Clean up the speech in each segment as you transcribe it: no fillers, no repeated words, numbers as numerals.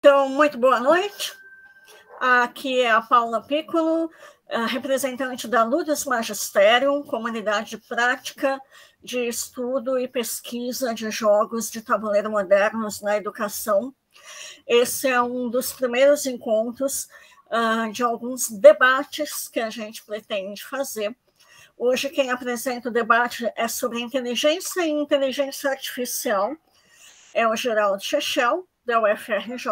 Então, muito boa noite. Aqui é a Paula Piccolo, representante da Ludus Magisterium, comunidade de prática de estudo e pesquisa de jogos de tabuleiro modernos na educação. Esse é um dos primeiros encontros de alguns debates que a gente pretende fazer. Hoje, quem apresenta o debate é sobre inteligência e inteligência artificial, é o Geraldo Chechel, da UFRJ.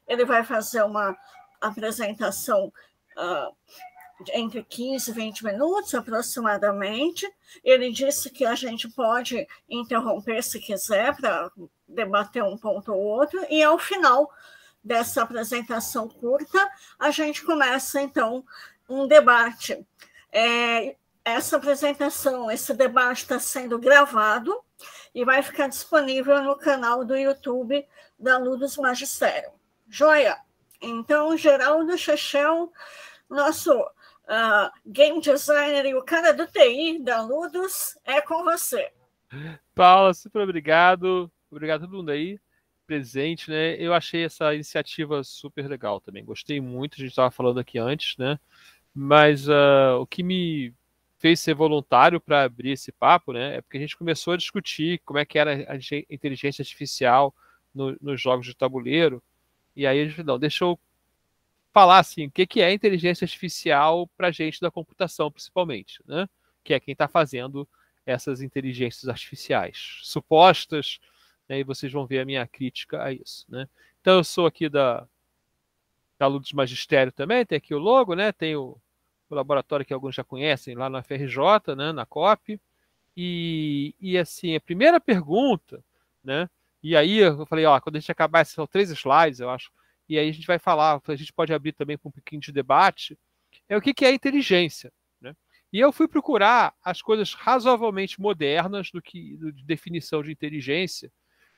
Ele vai fazer uma apresentação entre 15 e 20 minutos, aproximadamente. Ele disse que a gente pode interromper se quiser, para debater um ponto ou outro, e ao final dessa apresentação curta, a gente começa, então, um debate. Essa apresentação, esse debate está sendo gravado e vai ficar disponível no canal do YouTube da Ludus Magisterium. Joia? Então, Geraldo Chechel, nosso game designer e o cara do TI da Ludus, é com você. Paula, super obrigado. Obrigado a todo mundo aí presente, né? Eu achei essa iniciativa super legal também. Gostei muito, a gente estava falando aqui antes, né? Mas o que me fez ser voluntário para abrir esse papo, né? É porque a gente começou a discutir como é que era a inteligência artificial nos jogos de tabuleiro. E aí a gente não, deixa eu falar assim, o que é inteligência artificial para a gente da computação, principalmente, né? Que é quem está fazendo essas inteligências artificiais supostas, né? E vocês vão ver a minha crítica a isso, né? Então eu sou aqui da Ludus Magistério também, tem aqui o logo, né? Tem o laboratório que alguns já conhecem lá na FRJ, né? Na COP. E assim, a primeira pergunta, né? E aí eu falei, ó, quando a gente acabar, são 3 slides, eu acho, e aí a gente vai falar, a gente pode abrir também para um pouquinho de debate, é o que é inteligência, né? E eu fui procurar as coisas razoavelmente modernas de definição de inteligência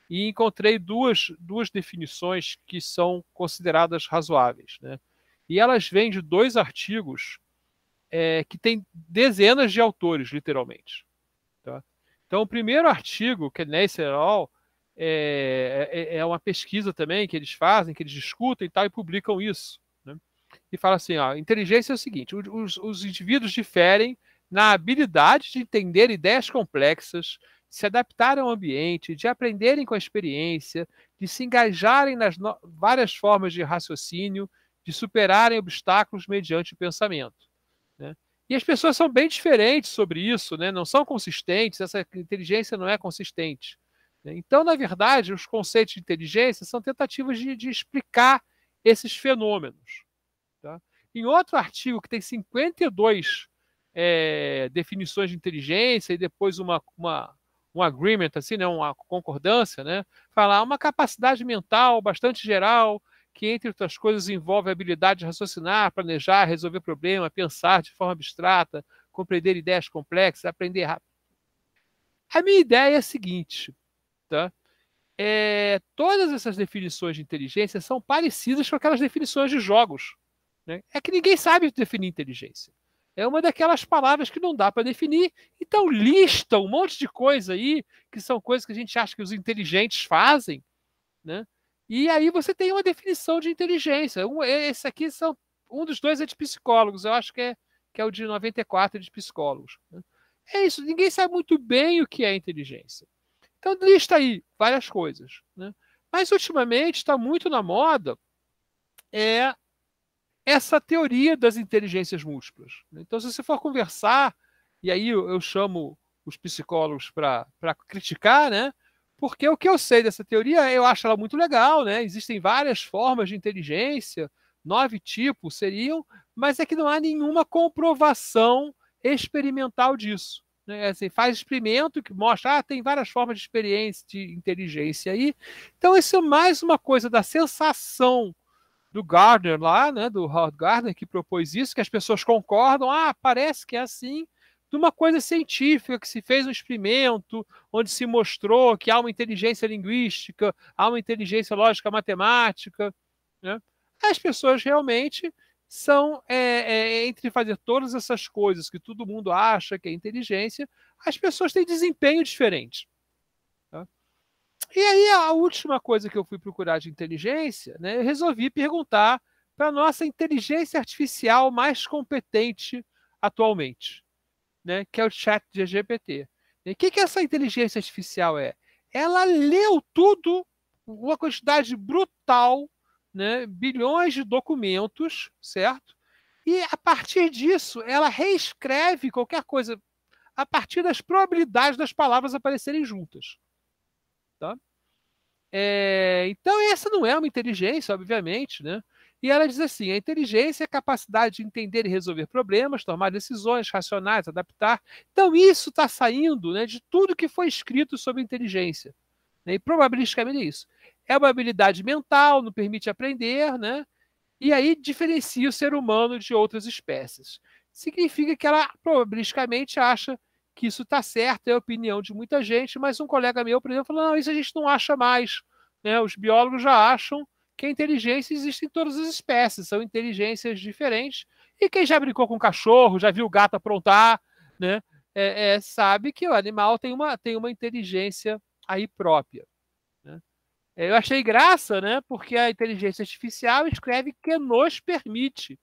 e encontrei duas definições que são consideradas razoáveis, né? E elas vêm de 2 artigos que tem dezenas de autores, literalmente. Tá? Então, o primeiro artigo, que é Neisser et al., é uma pesquisa também que eles fazem, que eles discutem e tal, e publicam isso. Né? E fala assim, ó, inteligência é o seguinte, os indivíduos diferem na habilidade de entender ideias complexas, de se adaptarem ao ambiente, de aprenderem com a experiência, de se engajarem nas várias formas de raciocínio, de superarem obstáculos mediante o pensamento. Né? E as pessoas são bem diferentes sobre isso, né? Não são consistentes, essa inteligência não é consistente. Né? Então, na verdade, os conceitos de inteligência são tentativas de explicar esses fenômenos. Tá? Em outro artigo que tem 52 definições de inteligência e depois um agreement, assim, né? Uma concordância, né? Falar uma capacidade mental bastante geral, que, entre outras coisas, envolve a habilidade de raciocinar, planejar, resolver problemas, pensar de forma abstrata, compreender ideias complexas, aprender rápido. A minha ideia é a seguinte, tá? Todas essas definições de inteligência são parecidas com aquelas definições de jogos. Né? É que ninguém sabe definir inteligência. É uma daquelas palavras que não dá para definir. Então lista um monte de coisa aí, que são coisas que a gente acha que os inteligentes fazem, né? E aí você tem uma definição de inteligência. Esse aqui são um dos 2 é de psicólogos, eu acho que é o de 94 de psicólogos. Né? É isso, ninguém sabe muito bem o que é inteligência. Então lista aí várias coisas. Né? Mas ultimamente está muito na moda essa teoria das inteligências múltiplas. Então, se você for conversar, e aí eu chamo os psicólogos para criticar, né? Porque o que eu sei dessa teoria, eu acho ela muito legal, né? Existem várias formas de inteligência, 9 tipos seriam, mas é que não há nenhuma comprovação experimental disso. Né? Assim, faz experimento que mostra, tem várias formas de experiência, de inteligência aí. Então, isso é mais uma coisa da sensação do Gardner lá, né, do Howard Gardner, que propôs isso, que as pessoas concordam, parece que é assim, de uma coisa científica, que se fez um experimento, onde se mostrou que há uma inteligência linguística, há uma inteligência lógica matemática. Né? As pessoas realmente são, entre fazer todas essas coisas que todo mundo acha que é inteligência, as pessoas têm desempenho diferente. Tá? E aí, a última coisa que eu fui procurar de inteligência, né, eu resolvi perguntar para a nossa inteligência artificial mais competente atualmente, né, que é o ChatGPT. E o que essa inteligência artificial é? Ela leu tudo, uma quantidade brutal, né, bilhões de documentos, certo? E a partir disso, ela reescreve qualquer coisa a partir das probabilidades das palavras aparecerem juntas. Tá? Então, essa não é uma inteligência, obviamente, né? E ela diz assim: a inteligência é a capacidade de entender e resolver problemas, tomar decisões racionais, adaptar. Então, isso está saindo, né, de tudo que foi escrito sobre inteligência. Né? E probabilisticamente é isso. É uma habilidade mental, não permite aprender, né? E aí diferencia o ser humano de outras espécies. Significa que ela probabilisticamente acha que isso está certo, é a opinião de muita gente, mas um colega meu, por exemplo, falou: não, isso a gente não acha mais. Né? Os biólogos já acham que a inteligência existe em todas as espécies, são inteligências diferentes. E quem já brincou com cachorro, já viu o gato aprontar, né? Sabe que o animal tem uma inteligência aí própria. Né? Eu achei graça, né? Porque a inteligência artificial escreve que nos permite.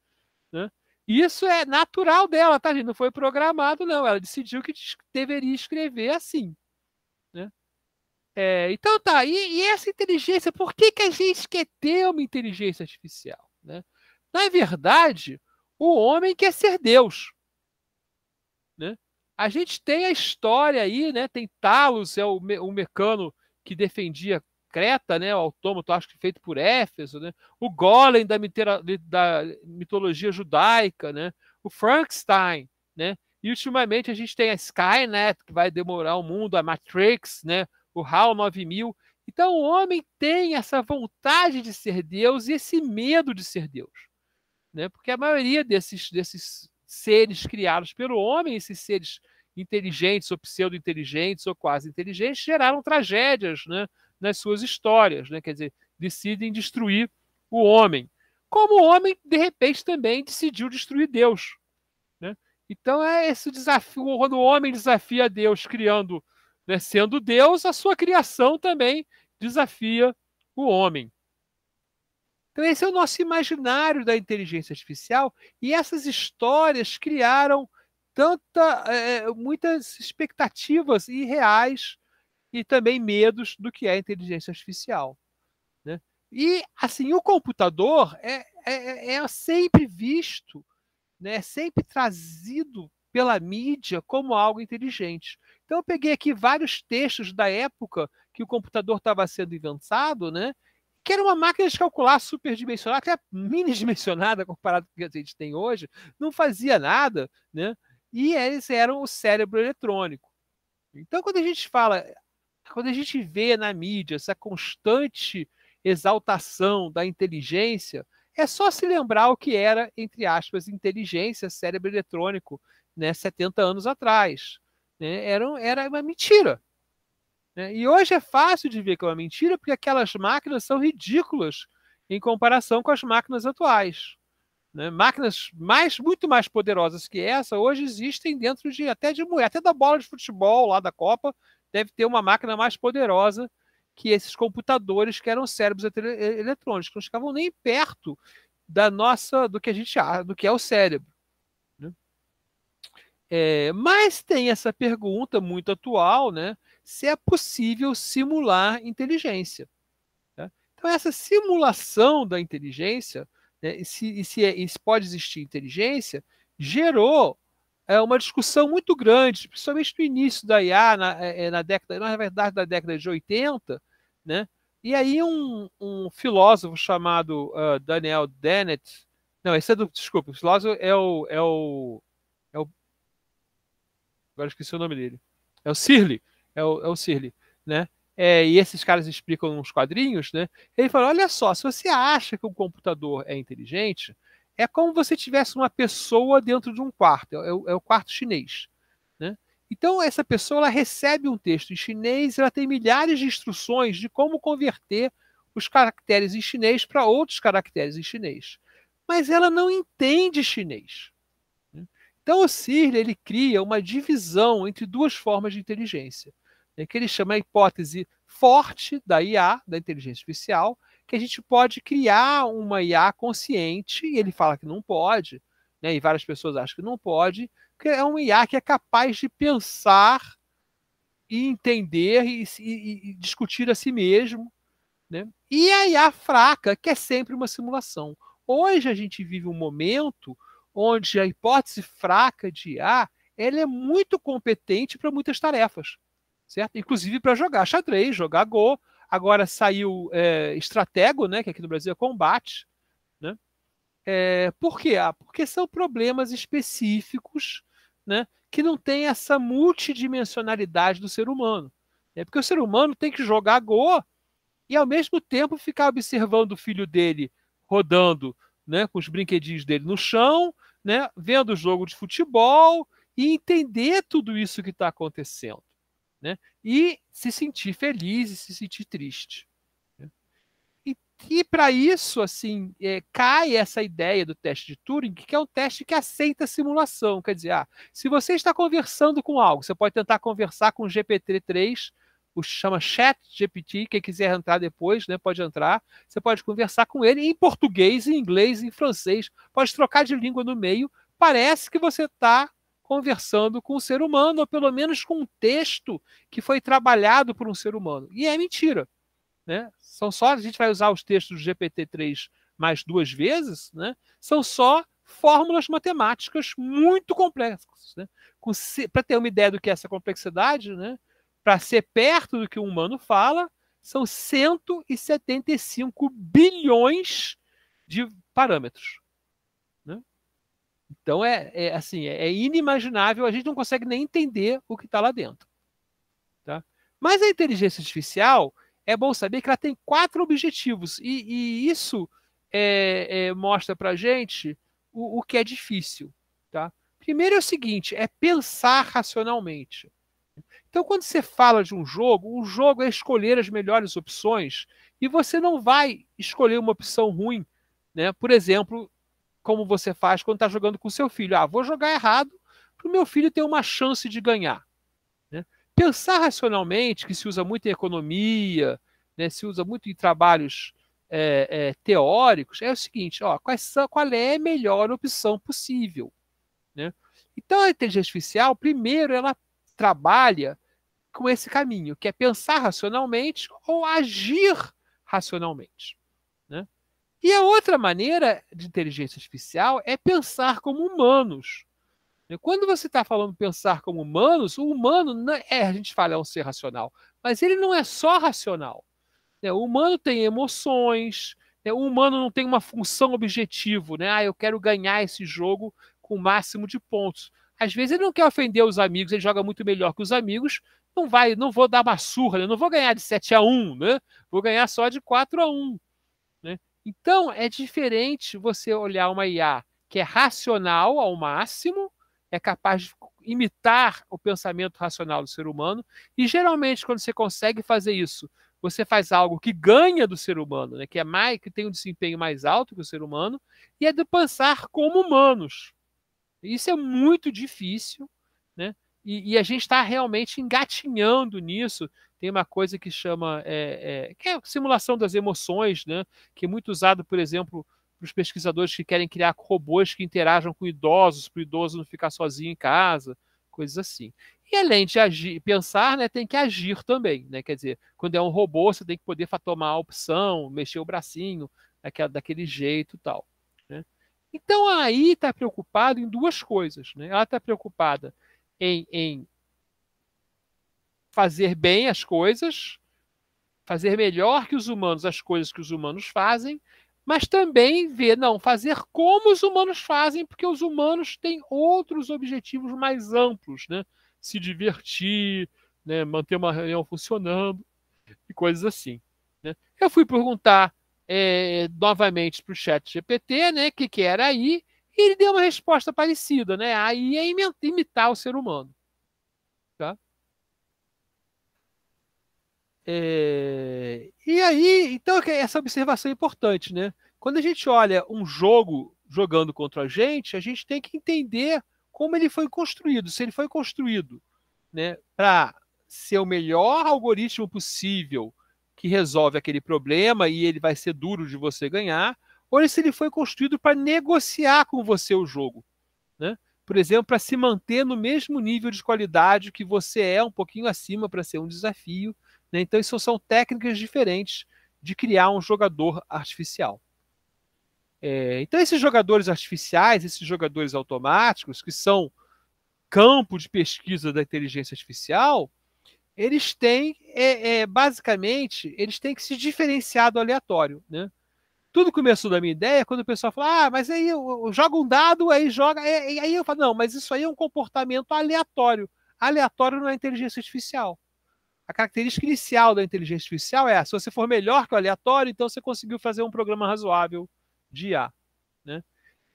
Né? Isso é natural dela, tá, gente? Não foi programado, não. Ela decidiu que deveria escrever assim. Né? Então tá, e essa inteligência, por que a gente quer ter uma inteligência artificial? Né? Na verdade, o homem quer ser Deus. Né? A gente tem a história aí, né? Tem Talos, o mecano que defendia Creta, né? O autômato, acho que feito por Éfeso, né? O Golem da mitologia judaica, né? O Frankenstein, né? E ultimamente a gente tem a Skynet, que vai demorar o mundo, a Matrix, né? O HAL 9000. Então o homem tem essa vontade de ser Deus e esse medo de ser Deus. Né? Porque a maioria desses seres criados pelo homem, esses seres inteligentes ou pseudo-inteligentes ou quase inteligentes, geraram tragédias, né, nas suas histórias. Né? Quer dizer, decidem destruir o homem. Como o homem, de repente, também decidiu destruir Deus. Né? Então é esse desafio, quando o homem desafia Deus criando, né, sendo Deus, a sua criação também desafia o homem. Então, esse é o nosso imaginário da inteligência artificial, e essas histórias criaram muitas expectativas irreais e também medos do que é a inteligência artificial. Né? E, assim, o computador é sempre visto, né, é sempre trazido pela mídia como algo inteligente. Então, eu peguei aqui vários textos da época que o computador estava sendo inventado, né? Que era uma máquina de calcular superdimensionada, até mini-dimensionada comparado com o que a gente tem hoje, não fazia nada, né? E eles eram o cérebro eletrônico. Então, quando a gente vê na mídia essa constante exaltação da inteligência, é só se lembrar o que era, entre aspas, inteligência, cérebro eletrônico, né, 70 anos atrás. Né? Era uma mentira. Né? E hoje é fácil de ver que é uma mentira, porque aquelas máquinas são ridículas em comparação com as máquinas atuais. Né? Máquinas muito mais poderosas que essa hoje existem dentro até da bola de futebol lá da Copa, deve ter uma máquina mais poderosa que esses computadores que eram cérebros eletrônicos, que não ficavam nem perto do que é o cérebro. Né? Mas tem essa pergunta muito atual, né? Se é possível simular inteligência. Tá? Então, essa simulação da inteligência, né, se pode existir inteligência, gerou uma discussão muito grande, principalmente no início da IA, na verdade, da década de 80, né? E aí um filósofo chamado Daniel Dennett, não, desculpa, o filósofo agora esqueci o nome dele, é o Searle, é o Searle, né? E esses caras explicam nos quadrinhos, né? Ele fala: olha só, se você acha que o computador é inteligente, é como se você tivesse uma pessoa dentro de um quarto, é o quarto chinês. Né? Então, essa pessoa ela recebe um texto em chinês, ela tem milhares de instruções de como converter os caracteres em chinês para outros caracteres em chinês. Mas ela não entende chinês. Né? Então, o Searle ele cria uma divisão entre duas formas de inteligência, né, que ele chama a hipótese forte da IA, da inteligência artificial, que a gente pode criar uma IA consciente, e ele fala que não pode, né, e várias pessoas acham que não pode, que é uma IA que é capaz de pensar e entender e discutir a si mesmo, né? E a IA fraca, que é sempre uma simulação. Hoje a gente vive um momento onde a hipótese fraca de IA ela é muito competente para muitas tarefas, certo? Inclusive para jogar xadrez, jogar Go. Agora saiu Stratego, né, que aqui no Brasil é combate. Né? Por quê? Porque são problemas específicos, né, que não tem essa multidimensionalidade do ser humano. Porque o ser humano tem que jogar Go e, ao mesmo tempo, ficar observando o filho dele rodando, né, com os brinquedinhos dele no chão, né, vendo o jogo de futebol e entender tudo isso que está acontecendo. Né, e se sentir feliz e se sentir triste. Né. E para isso, assim, cai essa ideia do teste de Turing, que é um teste que aceita a simulação. Quer dizer, se você está conversando com algo, você pode tentar conversar com o GPT-3, chama Chat GPT, quem quiser entrar depois, né, pode entrar. Você pode conversar com ele em português, em inglês, em francês, pode trocar de língua no meio. Parece que você está conversando com um ser humano, ou pelo menos com um texto que foi trabalhado por um ser humano. E é mentira. Né? A gente vai usar os textos do GPT-3 mais 2 vezes, né? São só fórmulas matemáticas muito complexas. Né? Para ter uma ideia do que é essa complexidade, né? Para ser perto do que um humano fala, são 175 bilhões de parâmetros. Né? Então é inimaginável, a gente não consegue nem entender o que está lá dentro. Tá? Mas a inteligência artificial, é bom saber que ela tem 4 objetivos, e isso mostra para a gente o que é difícil. Tá? Primeiro é o seguinte, é pensar racionalmente. Então, quando você fala de um jogo, o jogo é escolher as melhores opções, e você não vai escolher uma opção ruim. Né? Por exemplo, como você faz quando está jogando com seu filho. Vou jogar errado para o meu filho ter uma chance de ganhar. Né? Pensar racionalmente, que se usa muito em economia, né, se usa muito em trabalhos teóricos, é o seguinte, qual é a melhor opção possível. Né? Então, a inteligência artificial, primeiro, ela trabalha com esse caminho, que é pensar racionalmente ou agir racionalmente. Né? E a outra maneira de inteligência artificial é pensar como humanos. Quando você está falando pensar como humanos, o humano, a gente fala é um ser racional, mas ele não é só racional. O humano tem emoções, o humano não tem uma função objetivo, né? Eu quero ganhar esse jogo com o máximo de pontos. Às vezes ele não quer ofender os amigos, ele joga muito melhor que os amigos, não vou dar uma surra, né? Não vou ganhar de 7-1, né? Vou ganhar só de 4-1. Né? Então, é diferente você olhar uma IA que é racional ao máximo, é capaz de imitar o pensamento racional do ser humano, e geralmente, quando você consegue fazer isso, você faz algo que ganha do ser humano, né? Que tem um desempenho mais alto que o ser humano, e é de pensar como humanos. Isso é muito difícil, né? E a gente está realmente engatinhando nisso. Tem uma coisa que chama que é a simulação das emoções, né? Que é muito usado, por exemplo, para os pesquisadores que querem criar robôs que interajam com idosos, para o idoso não ficar sozinho em casa, coisas assim. E além de agir, pensar, né, tem que agir também. Né? Quer dizer, quando é um robô, você tem que poder tomar a opção, mexer o bracinho daquele jeito e tal. Né? Então, aí está preocupado em 2 coisas. Né? Ela está preocupada em fazer bem as coisas, fazer melhor que os humanos as coisas que os humanos fazem, mas também fazer como os humanos fazem, porque os humanos têm outros objetivos mais amplos, né? Se divertir, né? Manter uma reunião funcionando e coisas assim. Né? Eu fui perguntar novamente para o chat GPT, né, o que era AI, e ele deu uma resposta parecida, né? A AI é imitar o ser humano. Tá? E aí, então, essa observação é importante, né? Quando a gente olha um jogo jogando contra a gente tem que entender como ele foi construído. Se ele foi construído, né, para ser o melhor algoritmo possível que resolve aquele problema e ele vai ser duro de você ganhar, ou se ele foi construído para negociar com você o jogo, né? Por exemplo, para se manter no mesmo nível de qualidade que você é, um pouquinho acima para ser um desafio, né? Então, isso são técnicas diferentes de criar um jogador artificial. Então, esses jogadores artificiais, esses jogadores automáticos, que são campo de pesquisa da inteligência artificial, eles têm, basicamente, eles têm que se diferenciar do aleatório, né? Tudo começou da minha ideia quando o pessoal fala, mas aí eu jogo um dado, aí joga, aí eu falo, não, mas isso aí é um comportamento aleatório. Aleatório não é inteligência artificial. A característica inicial da inteligência artificial é, se você for melhor que o aleatório, então você conseguiu fazer um programa razoável de IA, né?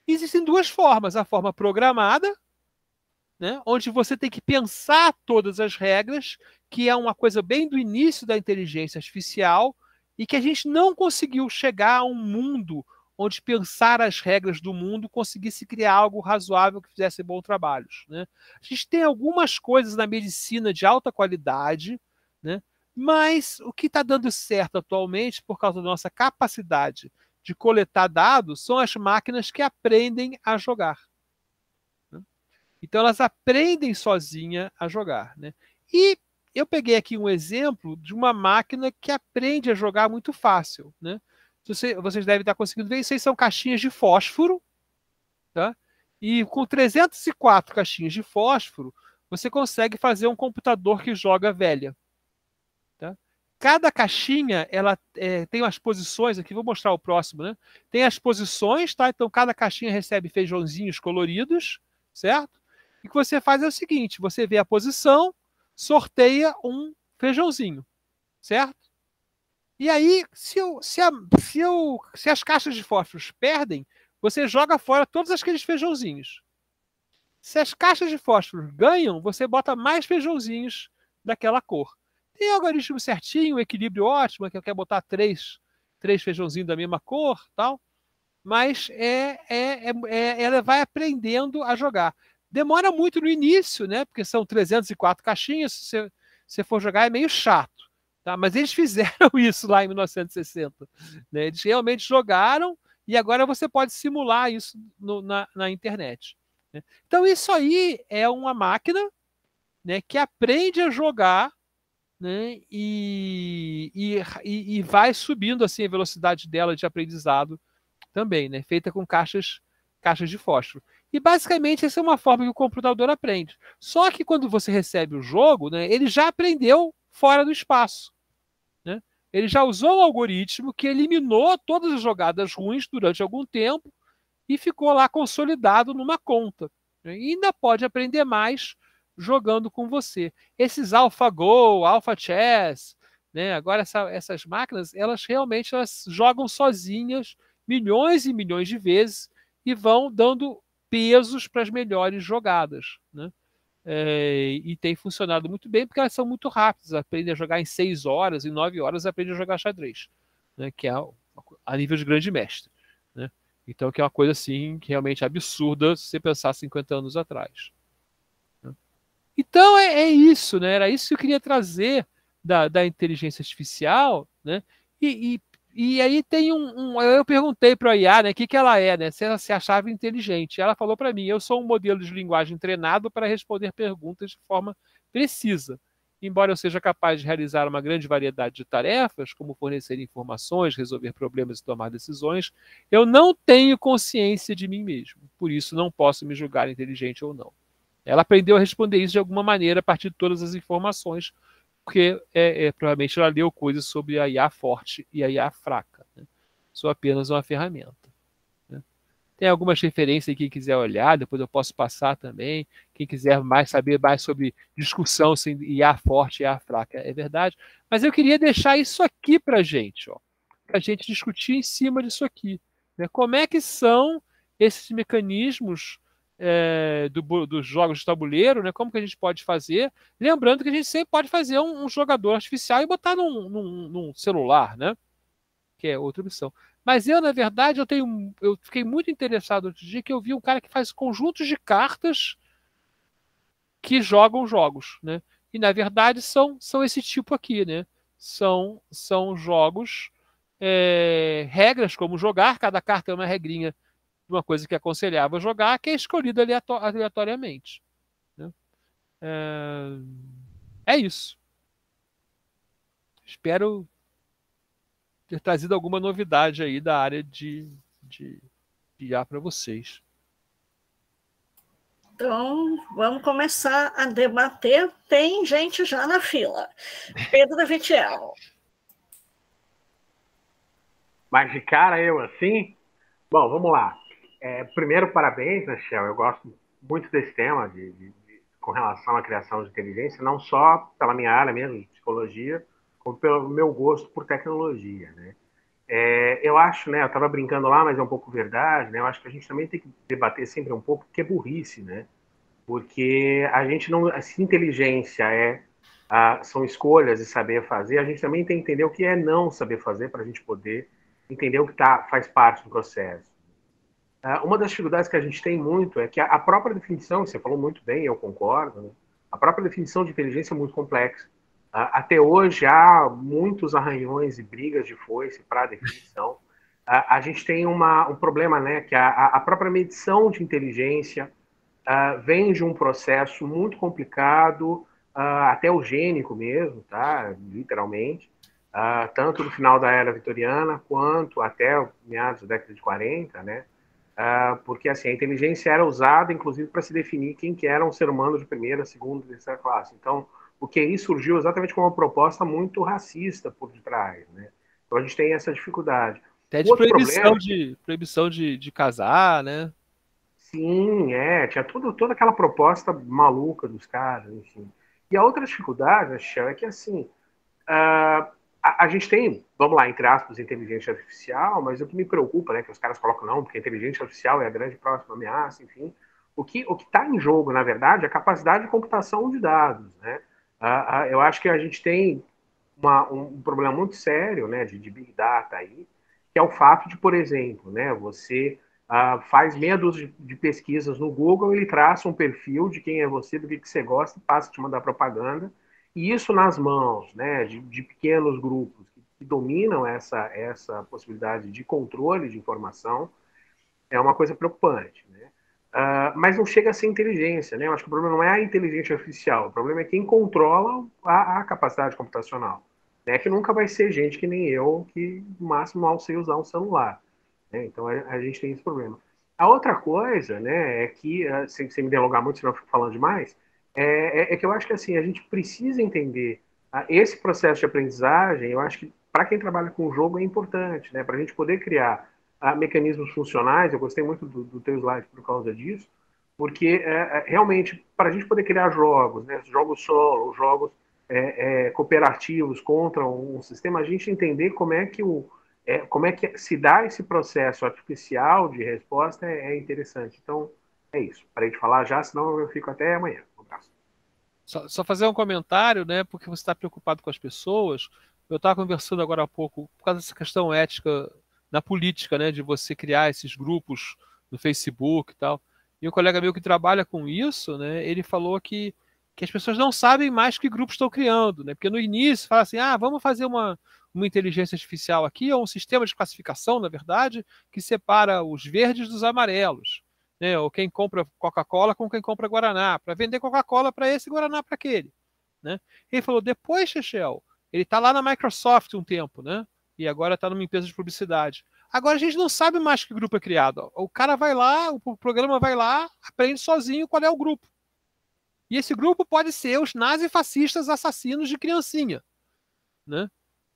Existem duas formas, a forma programada, né, onde você tem que pensar todas as regras, que é uma coisa bem do início da inteligência artificial, e que a gente não conseguiu chegar a um mundo onde pensar as regras do mundo conseguisse criar algo razoável que fizesse bons trabalhos, né? A gente tem algumas coisas na medicina de alta qualidade, né, mas o que está dando certo atualmente, por causa da nossa capacidade de coletar dados, são as máquinas que aprendem a jogar. Então elas aprendem sozinha a jogar, né? E eu peguei aqui um exemplo de uma máquina que aprende a jogar muito fácil, né? Vocês devem estar conseguindo ver, isso aí são caixinhas de fósforo, tá? E com 304 caixinhas de fósforo, você consegue fazer um computador que joga velha, tá? Cada caixinha, ela tem as posições, aqui vou mostrar o próximo, né? Tem as posições, tá? Então cada caixinha recebe feijãozinhos coloridos, certo? E o que você faz é o seguinte, você vê a posição, sorteia um feijãozinho, certo? E aí, se as caixas de fósforos perdem, você joga fora todos aqueles feijãozinhos. Se as caixas de fósforo ganham, você bota mais feijãozinhos daquela cor. Tem o algoritmo certinho, o equilíbrio ótimo, que eu quero botar três feijãozinhos da mesma cor, tal. Mas ela vai aprendendo a jogar. Demora muito no início, né? Porque são 304 caixinhas, se você for jogar é meio chato. Tá? Mas eles fizeram isso lá em 1960. Né? Eles realmente jogaram e agora você pode simular isso na internet. Né? Então isso aí é uma máquina, né, que aprende a jogar, né, e vai subindo assim a velocidade dela de aprendizado também, né, feita com caixas de fósforo. E basicamente essa é uma forma que o computador aprende. Só que quando você recebe o jogo, né, ele já aprendeu fora do espaço. Né? Ele já usou um algoritmo que eliminou todas as jogadas ruins durante algum tempo e ficou lá consolidado numa conta. Né? E ainda pode aprender mais jogando com você. Esses AlphaGo, AlphaChess, né? Agora essas máquinas, elas realmente jogam sozinhas milhões e milhões de vezes e vão dando pesos para as melhores jogadas. Né? E tem funcionado muito bem porque elas são muito rápidas, aprendem a jogar em 6 horas, em 9 horas aprendem a jogar xadrez, né? Que é a nível de grande mestre. Né? Então, que é uma coisa assim, que realmente absurda se você pensar 50 anos atrás. Né? Então, é isso, né? Era isso que eu queria trazer da inteligência artificial, né? E aí tem eu perguntei para a IA, né, o que ela é, né, se ela se achava inteligente. Ela falou para mim, eu sou um modelo de linguagem treinado para responder perguntas de forma precisa. Embora eu seja capaz de realizar uma grande variedade de tarefas, como fornecer informações, resolver problemas e tomar decisões, eu não tenho consciência de mim mesmo. Por isso não posso me julgar inteligente ou não. Ela aprendeu a responder isso de alguma maneira a partir de todas as informações, porque provavelmente ela leu coisas sobre a IA forte e a IA fraca. Né? Sou apenas uma ferramenta. Né? Tem algumas referências aí, quem quiser olhar, depois eu posso passar também. Quem quiser saber mais sobre discussão se IA forte e IA fraca, é verdade. Mas eu queria deixar isso aqui para a gente, para a gente discutir em cima disso aqui. Né? Como é que são esses mecanismos dos jogos de tabuleiro, né? Como que a gente pode fazer? Lembrando que a gente sempre pode fazer um jogador artificial e botar num celular, né? Que é outra opção. Mas eu, na verdade, eu fiquei muito interessado outro dia que eu vi um cara que faz conjuntos de cartas que jogam jogos, né? E, na verdade, são esse tipo aqui, né? São jogos, regras como jogar, cada carta é uma regrinha de uma coisa que é aconselhável jogar, que é escolhida aleatoriamente. Né? É isso. Espero ter trazido alguma novidade aí da área de IA para vocês. Então, vamos começar a debater. Tem gente já na fila. Pedro Vitiel. Mas de cara eu assim? Bom, vamos lá. Primeiro, parabéns, né, Shell? Eu gosto muito desse tema com relação à criação de inteligência, não só pela minha área mesmo, de psicologia, como pelo meu gosto por tecnologia, né? Eu acho, né, eu estava brincando lá, mas é um pouco verdade, né? Eu acho que a gente também tem que debater sempre um pouco o que é burrice, né? Porque a gente não, se inteligência são escolhas e saber fazer, a gente também tem que entender o que é não saber fazer para a gente poder entender o que faz parte do processo. Uma das dificuldades que a gente tem muito é que a própria definição, você falou muito bem, eu concordo, né? A própria definição de inteligência é muito complexa. Até hoje há muitos arranhões e brigas de foice para a definição. A gente tem um problema, né, que a própria medição de inteligência vem de um processo muito complicado, até eugênico mesmo, tá? Literalmente, tanto no final da era vitoriana quanto até meados da década de 40, né? Porque assim, a inteligência era usada, inclusive, para se definir quem que era um ser humano de primeira, segunda e terceira classe. Então, o QI surgiu exatamente com uma proposta muito racista por detrás, né? Então, a gente tem essa dificuldade. Até de proibição de casar, né? Sim, tinha toda aquela proposta maluca dos caras, enfim. E a outra dificuldade, Michel, é que assim, a gente tem, vamos lá, entre aspas, inteligência artificial, mas o que me preocupa, né, que os caras colocam não, porque a inteligência artificial é a grande próxima ameaça, enfim. O que está em jogo, na verdade, é a capacidade de computação de dados, né? Eu acho que a gente tem um problema muito sério, né, de Big Data aí, que é o fato de, por exemplo, né, você faz meia dúzia de pesquisas no Google, ele traça um perfil de quem é você, do que você gosta, passa a te mandar propaganda, e isso nas mãos, né, de pequenos grupos que dominam essa possibilidade de controle de informação, é uma coisa preocupante, né? Mas não chega a ser inteligência, né? Eu acho que o problema não é a inteligência artificial, o problema é quem controla a capacidade computacional, né? Que nunca vai ser gente que nem eu, que no máximo mal sei usar um celular, né? Então a gente tem esse problema. A outra coisa, né, é que, sem me delongar muito, senão eu fico falando demais, é que eu acho que assim, a gente precisa entender esse processo de aprendizagem. Eu acho que para quem trabalha com o jogo é importante, né? Para a gente poder criar mecanismos funcionais. Eu gostei muito do teu slide por causa disso, porque realmente, para a gente poder criar jogos, né, jogos solo, jogos cooperativos contra um sistema, a gente entender como é que se dá esse processo artificial de resposta é interessante. Então, é isso. Parei de falar já, senão eu fico até amanhã. Um abraço. Só fazer um comentário, né? Porque você está preocupado com as pessoas. Eu estava conversando agora há pouco, por causa dessa questão ética na política, né? De você criar esses grupos no Facebook e tal. E um colega meu que trabalha com isso, né? Ele falou que as pessoas não sabem mais que grupos estão criando, né? Porque no início fala assim, vamos fazer uma inteligência artificial aqui, ou um sistema de classificação, na verdade, que separa os verdes dos amarelos, né? Ou quem compra Coca-Cola com quem compra Guaraná, para vender Coca-Cola para esse e Guaraná para aquele, né? Ele falou, depois, Chechel, ele está lá na Microsoft um tempo, né? E agora está numa empresa de publicidade. Agora a gente não sabe mais que grupo é criado. O cara vai lá, o programa vai lá, aprende sozinho qual é o grupo. E esse grupo pode ser os nazifascistas assassinos de criancinha, né?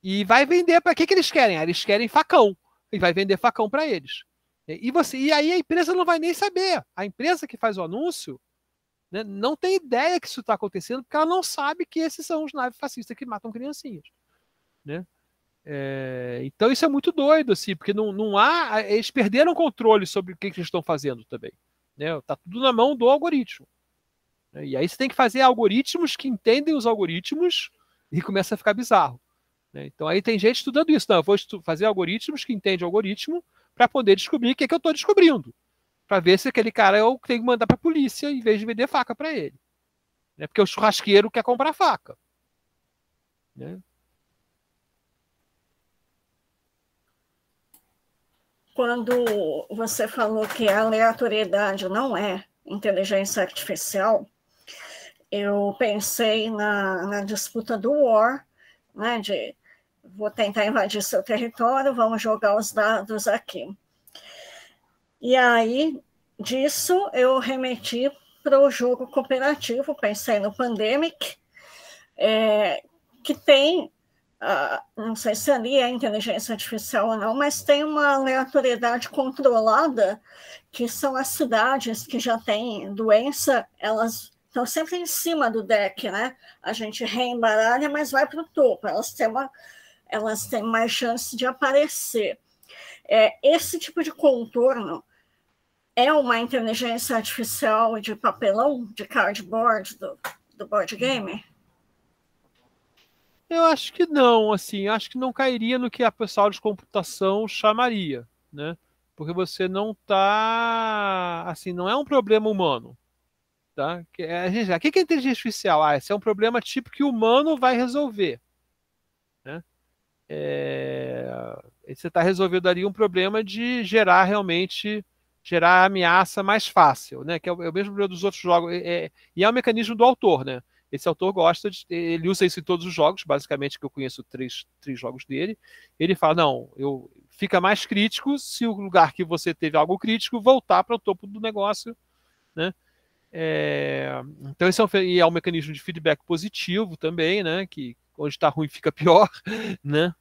E vai vender para que eles querem? Eles querem facão. E vai vender facão para eles. E aí a empresa não vai nem saber. A empresa que faz o anúncio, né, não tem ideia que isso está acontecendo, porque ela não sabe que esses são os nazifascistas que matam criancinhas, né? Então isso é muito doido, assim, porque não há. Eles perderam o controle sobre o que eles estão fazendo também, né? Tá tudo na mão do algoritmo. E aí você tem que fazer algoritmos que entendem os algoritmos e começa a ficar bizarro, né? Então aí tem gente estudando isso. Não, eu vou fazer algoritmos que entendem o algoritmo para poder descobrir o que é que eu estou descobrindo, para ver se aquele cara eu tenho que mandar para a polícia em vez de vender faca para ele, né? Porque o churrasqueiro quer comprar faca, né? Quando você falou que a aleatoriedade não é inteligência artificial, eu pensei na disputa do War, né, de vou tentar invadir seu território, vamos jogar os dados aqui. E aí, disso, eu remeti para o jogo cooperativo, pensei no Pandemic, que tem, não sei se ali é inteligência artificial ou não, mas tem uma aleatoriedade controlada, que são as cidades que já têm doença, elas estão sempre em cima do deck, né? A gente reembaralha, mas vai para o topo, elas têm mais chance de aparecer. Esse tipo de contorno é uma inteligência artificial de papelão, de cardboard, do board game? Eu acho que não, assim, acho que não cairia no que a pessoal de computação chamaria, né? Porque você não está, assim, não é um problema humano, tá? O que é inteligência artificial? Esse é um problema tipo que o humano vai resolver, né? Você está resolvendo ali um problema de gerar a ameaça mais fácil, né? Que é o mesmo problema dos outros jogos, e é um mecanismo do autor, né? Esse autor ele usa isso em todos os jogos, basicamente, que eu conheço três jogos dele. Ele fala, não, fica mais crítico se o lugar que você teve algo crítico voltar para o topo do negócio, né? Então esse é um mecanismo de feedback positivo também, né? Que onde está ruim fica pior, né?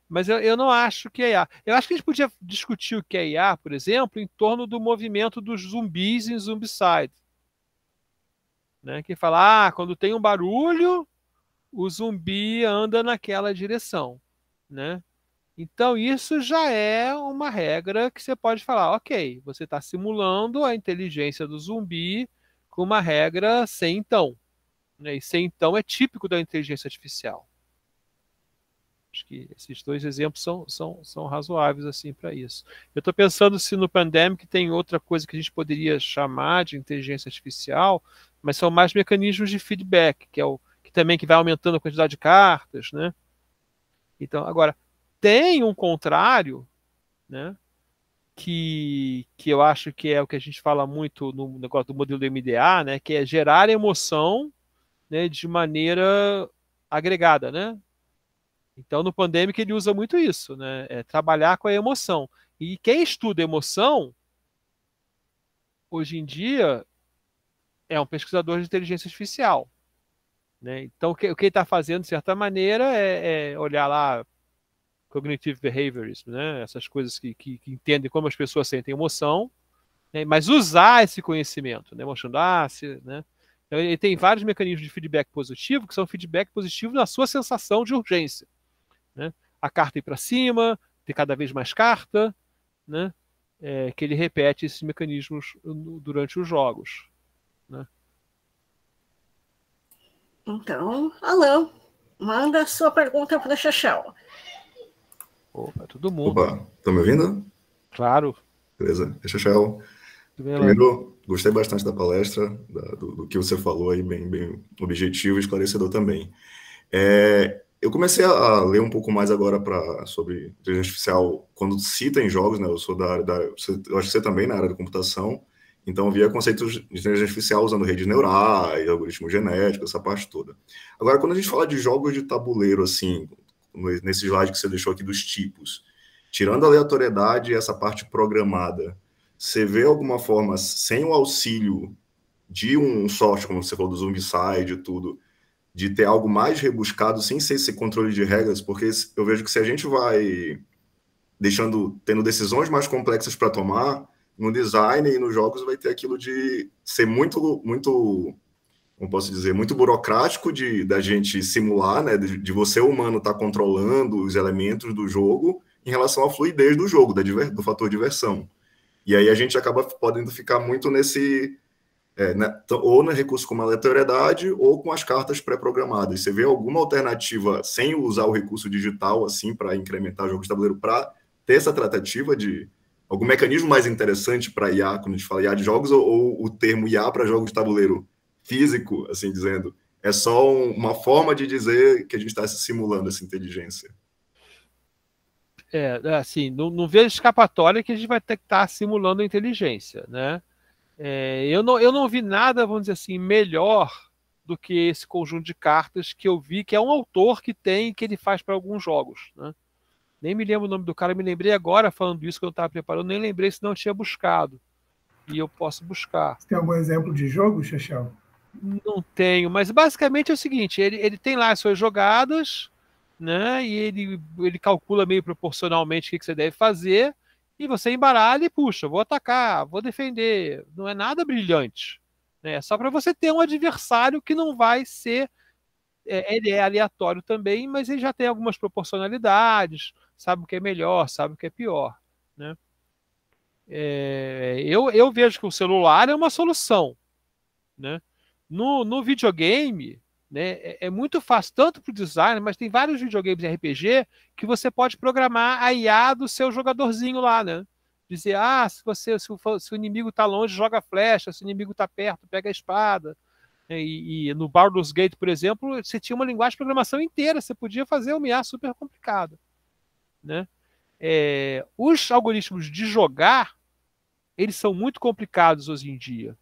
Mas eu não acho que é IA. Eu acho que a gente podia discutir o que é IA, por exemplo, em torno do movimento dos zumbis em Zombicide. Né? Que fala, quando tem um barulho, o zumbi anda naquela direção. Né? Então, isso já é uma regra que você pode falar, ok, você está simulando a inteligência do zumbi com uma regra sem então. Né? E sem então é típico da inteligência artificial. Acho que esses dois exemplos são razoáveis assim para isso. Eu estou pensando se no Pandemic tem outra coisa que a gente poderia chamar de inteligência artificial, mas são mais mecanismos de feedback, que também que vai aumentando a quantidade de cartas, né? Então, agora, tem um contrário, né? Que eu acho que é o que a gente fala muito no negócio do modelo do MDA, né? Que é gerar emoção, né, de maneira agregada, né? Então, no Pandemic, ele usa muito isso, né? Trabalhar com a emoção. E quem estuda emoção, hoje em dia, é um pesquisador de inteligência artificial. Né? Então, o que ele está fazendo, de certa maneira, é olhar lá cognitive behaviorism, né? Essas coisas que entendem como as pessoas sentem emoção, né? Mas usar esse conhecimento, né? Mostrando, né? Então, ele tem vários mecanismos de feedback positivo, que são feedback positivo na sua sensação de urgência. Né? A carta ir para cima, ter cada vez mais carta, né? Que ele repete esses mecanismos durante os jogos. Né? Então, Alan, manda a sua pergunta para o Chachel. Opa, todo mundo. Opa, estão me ouvindo? Claro. Beleza. Chachel. Primeiro, gostei bastante da palestra, do que você falou aí, bem objetivo e esclarecedor também. Eu comecei a ler um pouco mais agora sobre inteligência artificial quando cita em jogos, né? Eu sou da área eu acho que você também na área da computação, então eu via conceitos de inteligência artificial usando redes neurais, algoritmo genético, essa parte toda. Agora, quando a gente fala de jogos de tabuleiro, assim, nesse slide que você deixou aqui dos tipos, tirando a aleatoriedade e essa parte programada, você vê alguma forma, sem o auxílio de um software, como você falou do Zombicide e tudo, de ter algo mais rebuscado sem ser esse controle de regras, porque eu vejo que se a gente vai tendo decisões mais complexas para tomar, no design e nos jogos vai ter aquilo de ser muito, como posso dizer, muito burocrático da gente simular, né, de você, humano, estar controlando os elementos do jogo em relação à fluidez do jogo, do fator diversão. E aí a gente acaba podendo ficar muito nesse... ou no recurso como a aleatoriedade ou com as cartas pré-programadas. Você vê alguma alternativa sem usar o recurso digital assim para incrementar jogos de tabuleiro, para ter essa tratativa de algum mecanismo mais interessante para IA, quando a gente fala IA de jogos, ou o termo IA para jogos de tabuleiro físico, assim dizendo. É só uma forma de dizer que a gente está simulando essa inteligência. Assim, não vejo escapatória que a gente vai ter que estar simulando a inteligência, né? Eu não vi nada, vamos dizer assim, melhor do que esse conjunto de cartas que eu vi, que é um autor que ele faz para alguns jogos, né? Nem me lembro o nome do cara, me lembrei agora falando isso que eu estava preparando, nem lembrei se não tinha buscado. E eu posso buscar. Você tem algum exemplo de jogo, Chechel? Não tenho, mas basicamente é o seguinte, ele tem lá as suas jogadas, né? E ele calcula meio proporcionalmente o que você deve fazer, e você embaralha e puxa, vou atacar, vou defender. Não é nada brilhante, né? É só para você ter um adversário que não vai ser. Ele é aleatório também, mas ele já tem algumas proporcionalidades, sabe o que é melhor, sabe o que é pior, né? Eu vejo que o celular é uma solução, né? No videogame, né, é muito fácil, tanto para o design, mas tem vários videogames de RPG que você pode programar a IA do seu jogadorzinho lá, né? Dizer, se o inimigo está longe, joga flecha, se o inimigo está perto, pega a espada. E no Baldur's Gate, por exemplo, você tinha uma linguagem de programação inteira, você podia fazer uma IA super complicada, né? Os algoritmos de jogar, eles são muito complicados hoje em dia,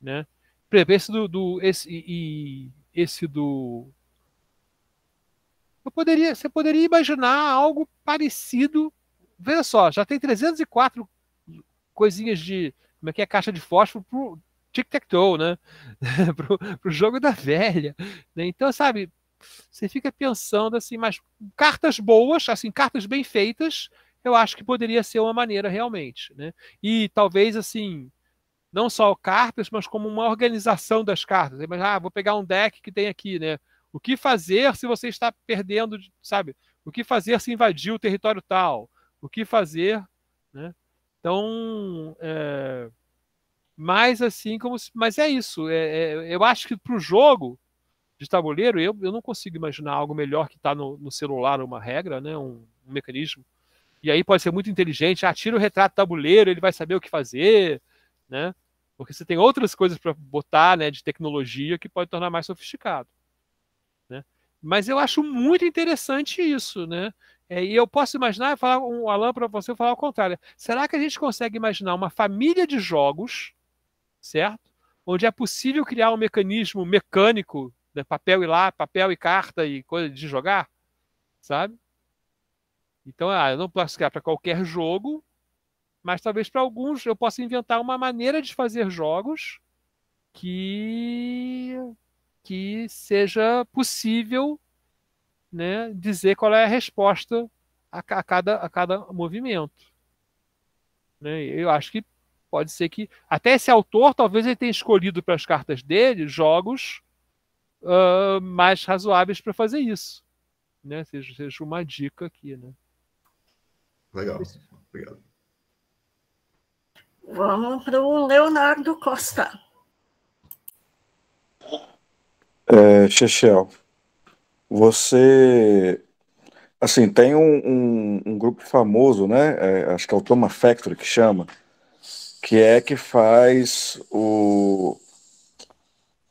né? Por exemplo, esse do... Você poderia imaginar algo parecido. Veja só, já tem 304 coisinhas de... Como é que é? Caixa de fósforo pro tic-tac-toe, né? pro jogo da velha, né? Então, sabe, você fica pensando assim, mas cartas boas, assim, cartas bem feitas, eu acho que poderia ser uma maneira realmente, né? E talvez, assim, não só cartas, mas como uma organização das cartas. Mas, vou pegar um deck que tem aqui, né? O que fazer se você está perdendo, sabe? O que fazer se invadir o território tal? O que fazer, né? Então, mas assim, mas é isso. Eu acho que para o jogo de tabuleiro, eu não consigo imaginar algo melhor que está no celular, uma regra, né? Um mecanismo. E aí pode ser muito inteligente. Tira o retrato do tabuleiro, ele vai saber o que fazer, né? Porque você tem outras coisas para botar, né, de tecnologia que pode tornar mais sofisticado, né? Mas eu acho muito interessante isso, né? E eu posso imaginar, falar um Alan para você falar ao contrário. Será que a gente consegue imaginar uma família de jogos, certo? Onde é possível criar um mecanismo mecânico, né, papel e carta e coisa de jogar, sabe? Então, eu não posso criar para qualquer jogo, mas talvez para alguns eu possa inventar uma maneira de fazer jogos que seja possível, né, dizer qual é a resposta a cada movimento, né? Eu acho que pode ser que até esse autor talvez ele tenha escolhido para as cartas dele jogos mais razoáveis para fazer isso, né? Seja uma dica aqui, né? Legal, obrigado. Vamos para o Leonardo Costa. Chechel, você, assim, tem um grupo famoso, né? Acho que é o Toma Factory que chama, que faz o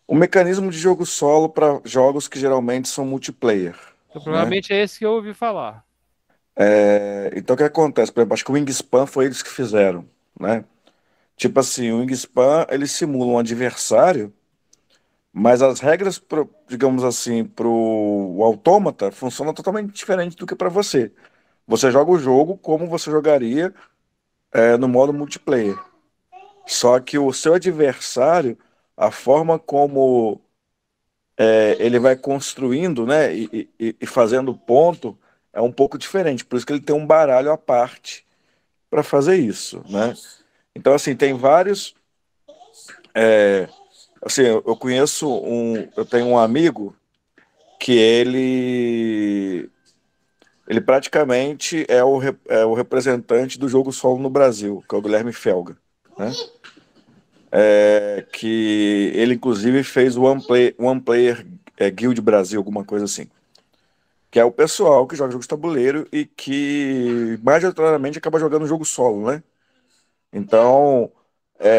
mecanismo de jogo solo para jogos que geralmente são multiplayer. Então, provavelmente é esse que eu ouvi falar. Então, o que acontece? Por exemplo, acho que o Wingspan foi eles que fizeram, né? Tipo assim, o Wingspan, ele simula um adversário, mas as regras, digamos assim, para o autômata funcionam totalmente diferente do que para você. Você joga o jogo como você jogaria no modo multiplayer. Só que o seu adversário, a forma como ele vai construindo, né, e fazendo ponto, é um pouco diferente. Por isso que ele tem um baralho à parte para fazer isso, né? Então, assim, tem vários... assim, eu conheço eu tenho um amigo que ele praticamente é o representante do jogo solo no Brasil, que é o Guilherme Felga, né? Que ele inclusive fez o One Player Guild Brasil, alguma coisa assim, que é o pessoal que joga jogos de tabuleiro e que majoritariamente acaba jogando jogo solo, né? Então,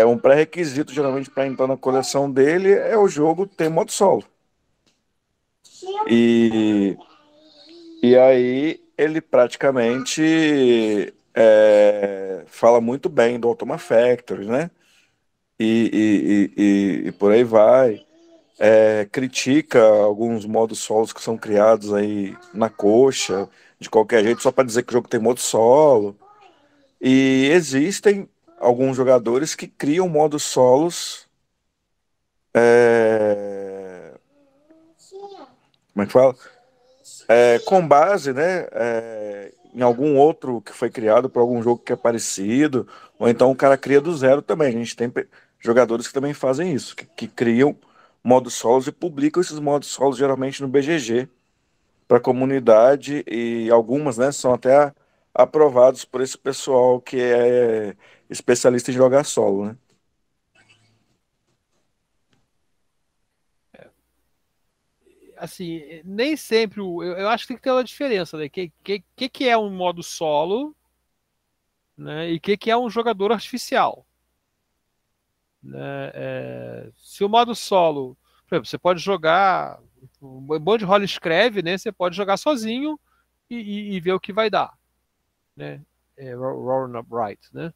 um pré-requisito, geralmente, para entrar na coleção dele é o jogo ter modo solo. E aí ele praticamente fala muito bem do Automa Factory, né? E por aí vai. Critica alguns modos solos que são criados aí na coxa, de qualquer jeito, só para dizer que o jogo tem modo solo. E existem alguns jogadores que criam modos solos. Como é que fala? Com base, né, em algum outro que foi criado por algum jogo que é parecido, ou então o cara cria do zero também. A gente tem jogadores que também fazem isso, que criam modos solos e publicam esses modos solos geralmente no BGG para a comunidade, e algumas, né, são até aprovados por esse pessoal que é especialista em jogar solo, né? Assim, nem sempre eu acho que tem que ter uma diferença, né? Que é um modo solo, né? E que é um jogador artificial, né? Se o modo solo, por exemplo, você pode jogar um bom de rola escreve, né? Você pode jogar sozinho e ver o que vai dar, né? Roll Upright, né?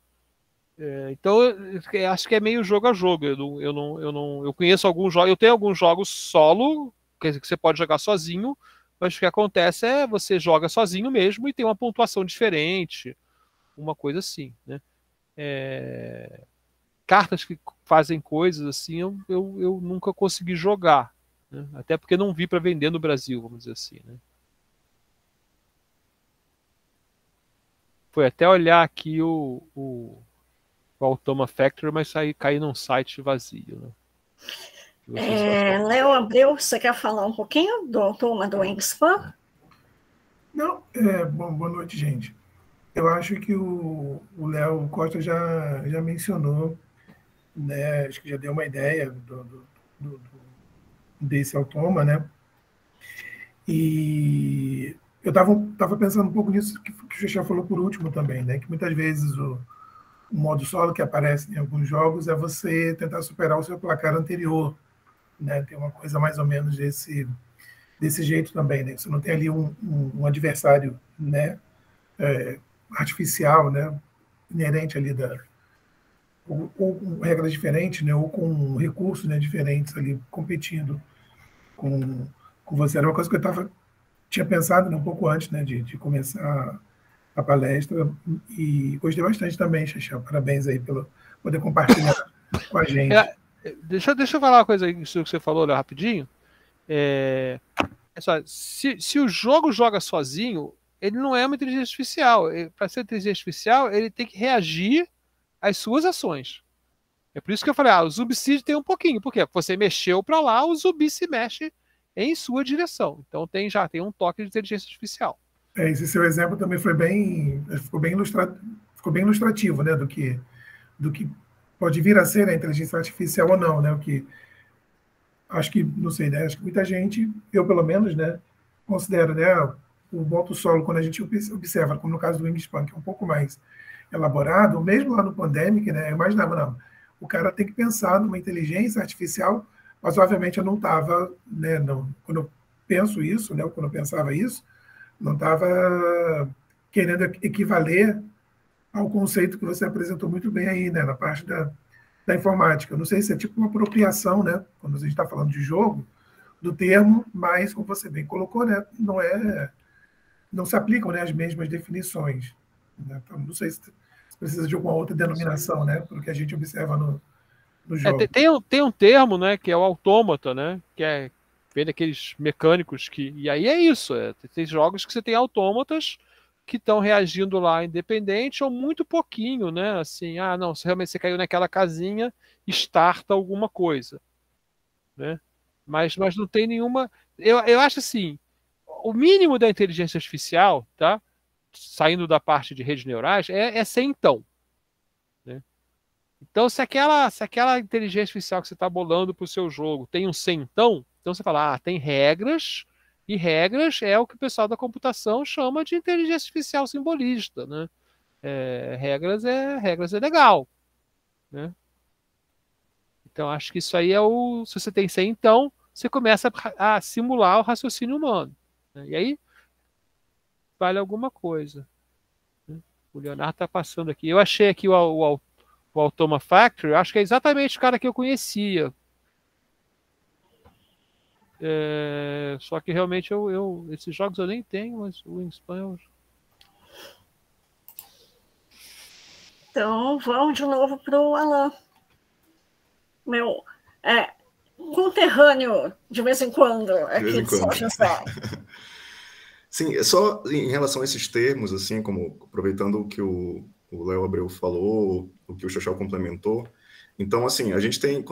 Então, eu acho que é meio jogo a jogo. Eu conheço alguns jogos, eu tenho alguns jogos solo, quer dizer, que você pode jogar sozinho, mas o que acontece é você joga sozinho mesmo e tem uma pontuação diferente, uma coisa assim, né? Cartas que fazem coisas assim, eu nunca consegui jogar, né? Até porque não vi para vender no Brasil, vamos dizer assim, né? Foi até olhar aqui o Automa Factory, mas caí num site vazio, né? Léo Abreu, você quer falar um pouquinho do Automa do Wingspan? Não, boa noite, gente. Eu acho que o Léo Costa já mencionou, né? Acho que já deu uma ideia desse Automa, né? E eu tava pensando um pouco nisso que o Xexé falou por último também, né? Que muitas vezes o modo solo que aparece em alguns jogos é você tentar superar o seu placar anterior, né? Tem uma coisa mais ou menos desse jeito também, né? Você não tem ali um adversário, né? Artificial, né? Inerente ali ou com regras diferentes, né? Ou com recursos, né? Diferentes ali competindo com, com você. Era uma coisa que tinha pensado, né, um pouco antes, né? De começar a palestra, e gostei bastante também, Xaxá. Parabéns aí pelo poder compartilhar com a gente. Deixa eu falar uma coisa aí sobre o que você falou, Léo, rapidinho. Se o jogo joga sozinho, ele não é uma inteligência artificial. Para ser inteligência artificial, ele tem que reagir às suas ações. É por isso que eu falei, o Zubside tem um pouquinho. Por quê? Porque você mexeu para lá, o Zubi se mexe em sua direção. Então já tem um toque de inteligência artificial. Esse seu exemplo também ficou bem ilustrativo, né, do que pode vir a ser a inteligência artificial ou não, né, o que acho que, não sei, né, acho que muita gente, eu pelo menos, né, considero, né, o boto solo, quando a gente observa, como no caso do Wingspan, que é um pouco mais elaborado, mesmo lá no Pandemic, né, eu imaginava, não, o cara tem que pensar numa inteligência artificial, mas obviamente eu não estava, né, quando eu penso isso, né, quando eu pensava isso, não estava querendo equivaler ao conceito que você apresentou muito bem aí, né, na parte da informática. Eu não sei se é tipo uma apropriação, né, quando a gente está falando de jogo, do termo, mas, como você bem colocou, né, não se aplicam, né, as mesmas definições. Né? Então, não sei se precisa de alguma outra denominação, né, para o que a gente observa no jogo. Tem um termo, né, que é o autômata, né, que vem daqueles mecânicos e aí é isso, tem jogos que você tem autômatas que estão reagindo lá independente ou muito pouquinho, né, assim, não, se realmente você caiu naquela casinha, starta alguma coisa, né, mas não tem nenhuma, eu acho assim, o mínimo da inteligência artificial, tá, saindo da parte de redes neurais, é ser então, né. Então, se aquela inteligência artificial que você está bolando para o seu jogo tem um centão, então você fala, tem regras, e regras é o que o pessoal da computação chama de inteligência artificial simbolista, né? Regras é legal, né? Então, acho que isso aí é o... Se você tem 100, então, você começa a simular o raciocínio humano. Né? E aí, vale alguma coisa. Né? O Leonardo está passando aqui. Eu achei aqui o Automa Factory, acho que é exatamente o cara que eu conhecia. Só que realmente esses jogos eu nem tenho, mas o Wingspan... Então, vamos de novo para o Alan. Meu conterrâneo, de vez em quando, aqui de São José. Sim, só em relação a esses termos, assim, como aproveitando o que o Léo Abreu falou, o que o Xoxó complementou. Então, assim, a gente tem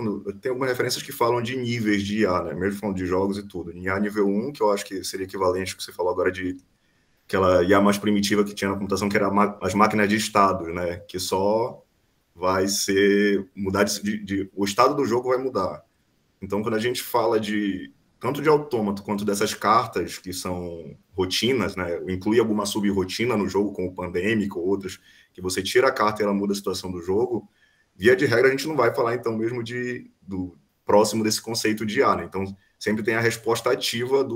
algumas referências que falam de níveis de IA, né? Mesmo falando de jogos e tudo. IA nível 1, que eu acho que seria equivalente ao que você falou agora de aquela IA mais primitiva que tinha na computação, que era as máquinas de estados, né? Que só vai ser mudar o estado do jogo vai mudar. Então, quando a gente fala tanto de autômato quanto dessas cartas que são rotinas, né? Inclui alguma sub-rotina no jogo, como o pandêmico ou outras, que você tira a carta e ela muda a situação do jogo. Via de regra, a gente não vai falar, então, mesmo do próximo desse conceito de IA, né? Então, sempre tem a resposta ativa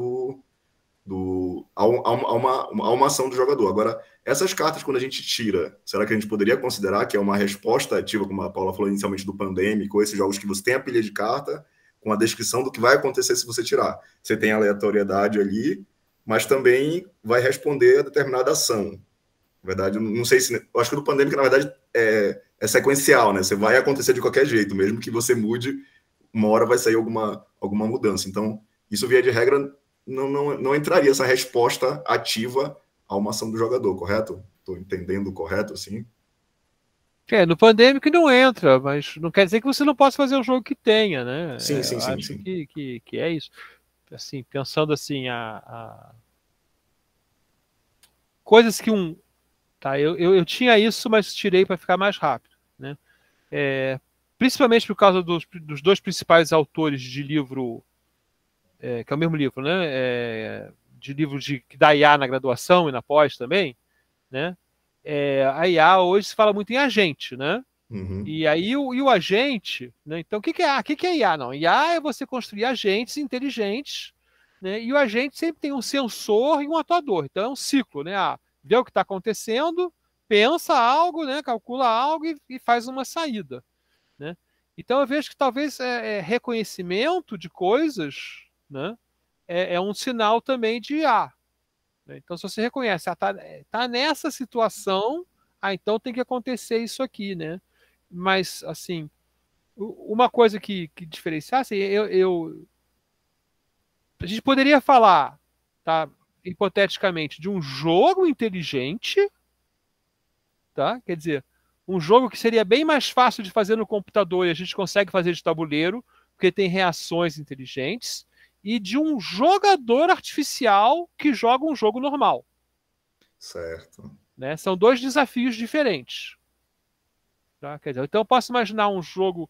a uma ação do jogador. Agora, essas cartas, quando a gente tira, será que a gente poderia considerar que é uma resposta ativa, como a Paula falou inicialmente do pandêmico, ou esses jogos que você tem a pilha de carta com a descrição do que vai acontecer se você tirar? Você tem a aleatoriedade ali, mas também vai responder a determinada ação. Na verdade, não sei se... Eu acho que do pandêmico, na verdade, é sequencial, né? Você vai acontecer de qualquer jeito, mesmo que você mude, uma hora vai sair alguma mudança. Então, isso, via de regra, não entraria essa resposta ativa a uma ação do jogador, correto? Estou entendendo correto, assim? No pandêmico não entra, mas não quer dizer que você não possa fazer um jogo que tenha, né? Sim. Acho que é isso. Assim, pensando assim, coisas que Tá, eu tinha isso, mas tirei para ficar mais rápido, né? Principalmente por causa dos dois principais autores de livro, que é o mesmo livro, né? De livro que dá IA na graduação e na pós também, né? A IA hoje se fala muito em agente, né? Uhum. E aí o agente, né? Então o que é IA? Não, IA é você construir agentes inteligentes, né? E o agente sempre tem um sensor e um atuador. Então é um ciclo, né? Vê o que está acontecendo, pensa algo, né? Calcula algo e faz uma saída, né? Então eu vejo que talvez reconhecimento de coisas, né? É um sinal também de IA. Então, se você reconhece, tá nessa situação, então tem que acontecer isso aqui, né? Mas, assim, uma coisa que diferenciasse, a gente poderia falar, tá, hipoteticamente, de um jogo inteligente, tá? Quer dizer, um jogo que seria bem mais fácil de fazer no computador e a gente consegue fazer de tabuleiro, porque tem reações inteligentes, e de um jogador artificial que joga um jogo normal. Certo. Né? São dois desafios diferentes. Tá? Quer dizer, então eu posso imaginar um jogo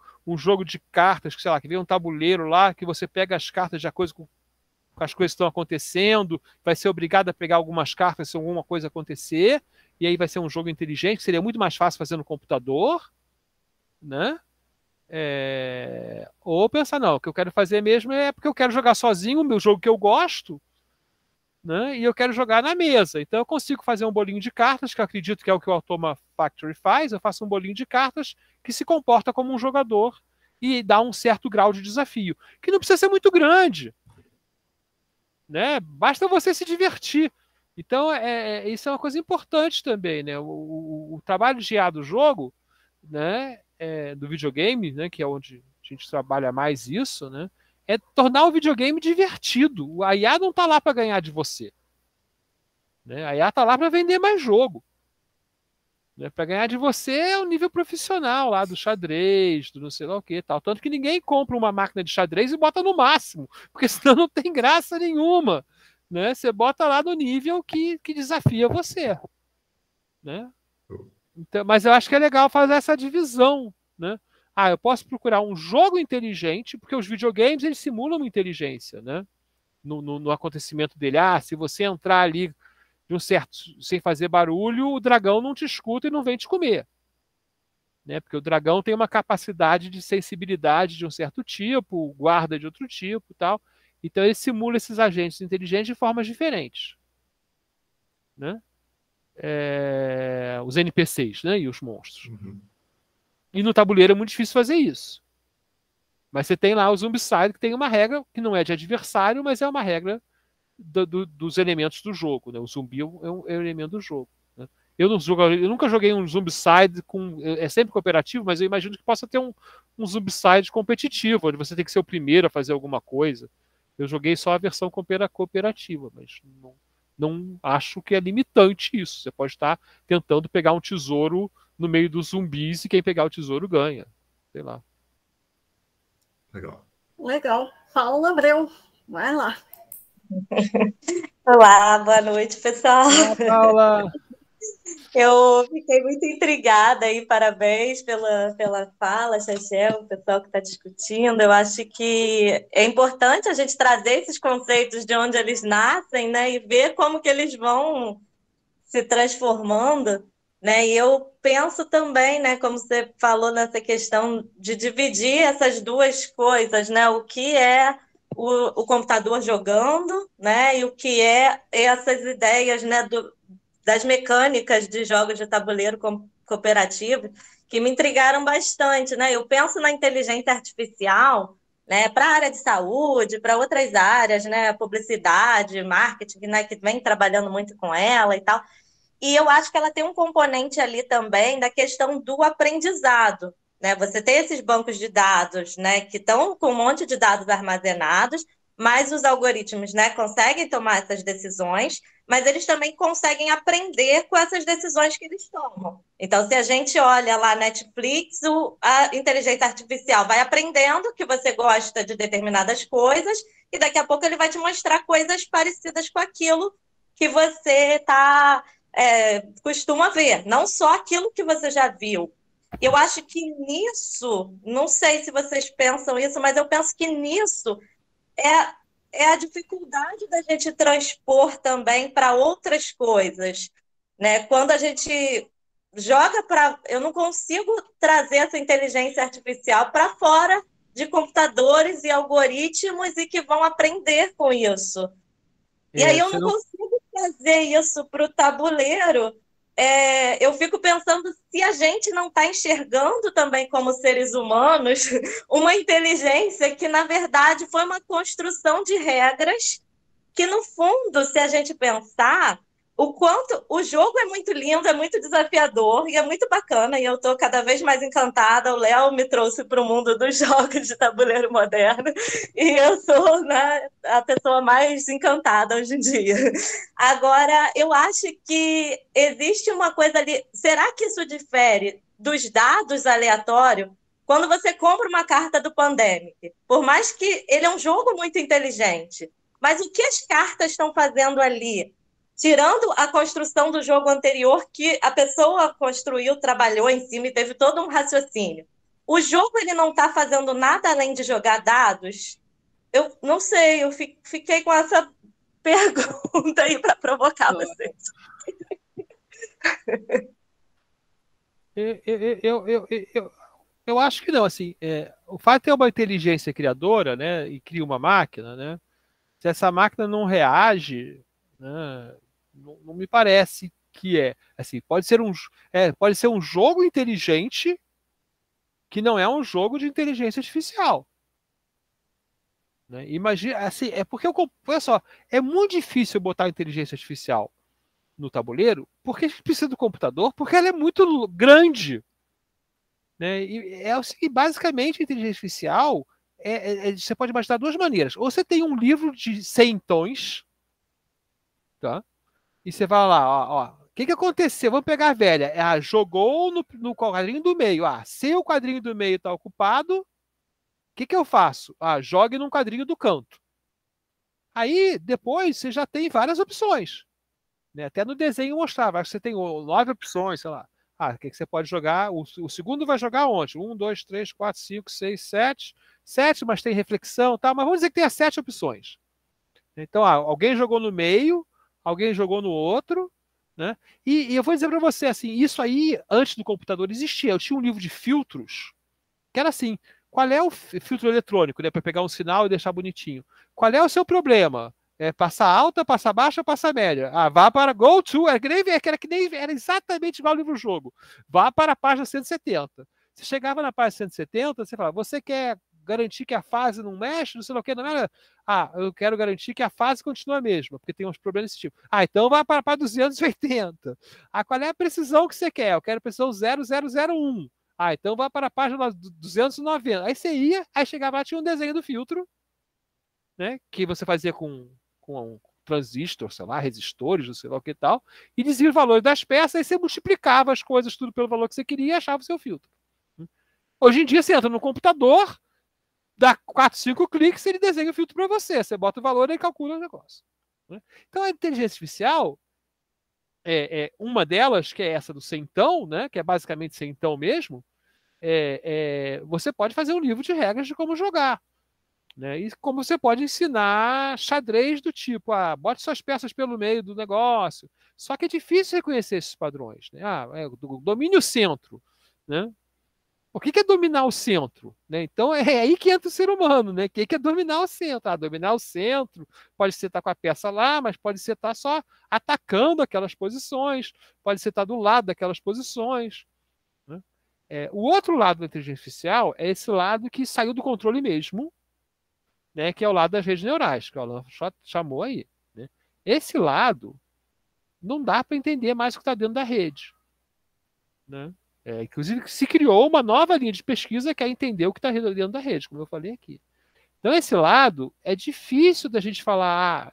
de cartas, que sei lá, que vem um tabuleiro lá, que você pega as cartas de acordo com as coisas que estão acontecendo, vai ser obrigado a pegar algumas cartas se alguma coisa acontecer, e aí vai ser um jogo inteligente, que seria muito mais fácil fazer no computador, né? Ou pensar, não, o que eu quero fazer mesmo é porque eu quero jogar sozinho o meu jogo que eu gosto, né? E eu quero jogar na mesa. Então eu consigo fazer um bolinho de cartas, que eu acredito que é o que o Automa Factory faz. Eu faço um bolinho de cartas que se comporta como um jogador e dá um certo grau de desafio, que não precisa ser muito grande, né? Basta você se divertir. Então isso é uma coisa importante também, né? O trabalho de IA do jogo, né? Do videogame, né? Que é onde a gente trabalha mais isso, né? É tornar o videogame divertido. A IA não está lá para ganhar de você, né? A IA está lá para vender mais jogo, né? Para ganhar de você é o nível profissional lá do xadrez, do não sei lá o que tal. Tanto que ninguém compra uma máquina de xadrez e bota no máximo, porque senão não tem graça nenhuma, né? Você bota lá no nível que desafia você, né? Então, mas eu acho que é legal fazer essa divisão, né? Eu posso procurar um jogo inteligente, porque os videogames eles simulam uma inteligência, né? No acontecimento dele. Se você entrar ali de um certo, sem fazer barulho, o dragão não te escuta e não vem te comer, né? Porque o dragão tem uma capacidade de sensibilidade de um certo tipo, o guarda de outro tipo e tal. Então ele simula esses agentes inteligentes de formas diferentes, né? Os NPCs, né? E os monstros. Uhum. E no tabuleiro é muito difícil fazer isso. Mas você tem lá o Zombicide, que tem uma regra que não é de adversário, mas é uma regra dos elementos do jogo, né? O zumbi é um elemento do jogo, né? Eu nunca joguei um Zombicide é sempre cooperativo, mas eu imagino que possa ter um Zombicide competitivo, onde você tem que ser o primeiro a fazer alguma coisa. Eu joguei só a versão cooperativa, mas não acho que é limitante isso. Você pode estar tentando pegar um tesouro no meio dos zumbis e quem pegar o tesouro ganha. Sei lá. Legal. Legal. Paula Abreu, vai lá. Olá, boa noite, pessoal. Olá, Paula. Eu fiquei muito intrigada e parabéns pela fala, Chechel, o pessoal que está discutindo. Eu acho que é importante a gente trazer esses conceitos de onde eles nascem, né, e ver como que eles vão se transformando, né? E eu penso também, né, como você falou nessa questão de dividir essas duas coisas, né? O que é o computador jogando, né? E o que é essas ideias, né, das mecânicas de jogos de tabuleiro cooperativo, que me intrigaram bastante, né? Eu penso na inteligência artificial, né, para a área de saúde, para outras áreas, né, publicidade, marketing, né, que vem trabalhando muito com ela e tal. E eu acho que ela tem um componente ali também da questão do aprendizado, né? Você tem esses bancos de dados, né, que estão com um monte de dados armazenados, mas os algoritmos, né, conseguem tomar essas decisões, mas eles também conseguem aprender com essas decisões que eles tomam. Então, se a gente olha lá Netflix, a inteligência artificial vai aprendendo que você gosta de determinadas coisas e daqui a pouco ele vai te mostrar coisas parecidas com aquilo que você costuma ver, não só aquilo que você já viu. Eu acho que nisso, não sei se vocês pensam isso, mas eu penso que nisso é a dificuldade da gente transpor também para outras coisas, né? Quando a gente joga para... Eu não consigo trazer essa inteligência artificial para fora de computadores e algoritmos e que vão aprender com isso. E aí eu não consigo trazer isso para o tabuleiro. Eu fico pensando se a gente não está enxergando também como seres humanos uma inteligência que, na verdade, foi uma construção de regras que, no fundo, se a gente pensar, o quanto o jogo é muito lindo, é muito desafiador e é muito bacana, e eu estou cada vez mais encantada. O Léo me trouxe para o mundo dos jogos de tabuleiro moderno e eu sou, né, a pessoa mais encantada hoje em dia. Agora, eu acho que existe uma coisa ali. Será que isso difere dos dados aleatórios? Quando você compra uma carta do Pandemic, por mais que ele é um jogo muito inteligente, mas o que as cartas estão fazendo ali? Tirando a construção do jogo anterior, que a pessoa construiu, trabalhou em cima e teve todo um raciocínio. O jogo ele não está fazendo nada além de jogar dados? Eu não sei, eu fiquei com essa pergunta aí para provocar vocês. Eu acho que não, assim, o fato de ter uma inteligência criadora, né, e cria uma máquina, né, se essa máquina não reage, né, não me parece que assim, pode ser um jogo inteligente que não é um jogo de inteligência artificial, né? Imagina, assim, porque olha só, é muito difícil botar inteligência artificial no tabuleiro, porque a gente precisa do computador, porque ela é muito grande, né? E basicamente a inteligência artificial você pode imaginar duas maneiras. Ou você tem um livro de 100 tons, tá? E você vai lá, ó, o que aconteceu? Vamos pegar a velha. Jogou no quadrinho do meio. Se o quadrinho do meio está ocupado, o que eu faço? Jogue num quadrinho do canto. Aí, depois, você já tem várias opções, né? Até no desenho mostrava, acho que você tem 9 opções, sei lá. O que você pode jogar? O segundo vai jogar onde? 1, 2, 3, 4, 5, 6, 7. 7, mas tem reflexão, tá? Mas vamos dizer que tem as 7 opções. Então, alguém jogou no meio, alguém jogou no outro, né? E eu vou dizer para você, assim, isso aí, antes do computador, existia. Eu tinha um livro de filtros, que era assim, qual é o filtro eletrônico, né, para pegar um sinal e deixar bonitinho? Qual é o seu problema? É passar alta, passar baixa, passar média? Ah, vá para go to, era exatamente igual ao livro-jogo. Vá para a página 170. Você chegava na página 170, você falava, você quer garantir que a fase não mexe, não sei o que, não era. Ah, eu quero garantir que a fase continua a mesma, porque tem uns problemas desse tipo. Ah, então vai para 280. Ah, qual é a precisão que você quer? Eu quero precisão 0001. Ah, então vai para a página 290. Aí você ia, aí chegava lá, tinha um desenho do filtro, né? Que você fazia com um transistor, sei lá, resistores, não sei lá o que tal, e dizia os valores das peças, aí você multiplicava as coisas tudo pelo valor que você queria e achava o seu filtro. Hoje em dia você entra no computador, dá 4, 5 cliques, ele desenha o filtro para você. Você bota o valor e ele calcula o negócio. Né? Então a inteligência artificial uma delas, que é essa do centão, né? Que é basicamente centão mesmo, você pode fazer um livro de regras de como jogar. Né? E como você pode ensinar xadrez do tipo, bote suas peças pelo meio do negócio. Só que é difícil reconhecer esses padrões. Né? Domine o centro. Né? O que é dominar o centro? Né? Então é aí que entra o ser humano. Né? O que é dominar o centro? Dominar o centro pode ser estar com a peça lá, mas pode ser estar só atacando aquelas posições, pode ser estar do lado daquelas posições. Né? O outro lado da inteligência artificial é esse lado que saiu do controle mesmo, né, que é o lado das redes neurais, que o Alan chamou aí. Né? Esse lado não dá para entender mais o que está dentro da rede. Né? Inclusive, se criou uma nova linha de pesquisa que é entender o que está dentro da rede, como eu falei aqui. Então, esse lado é difícil da gente falar,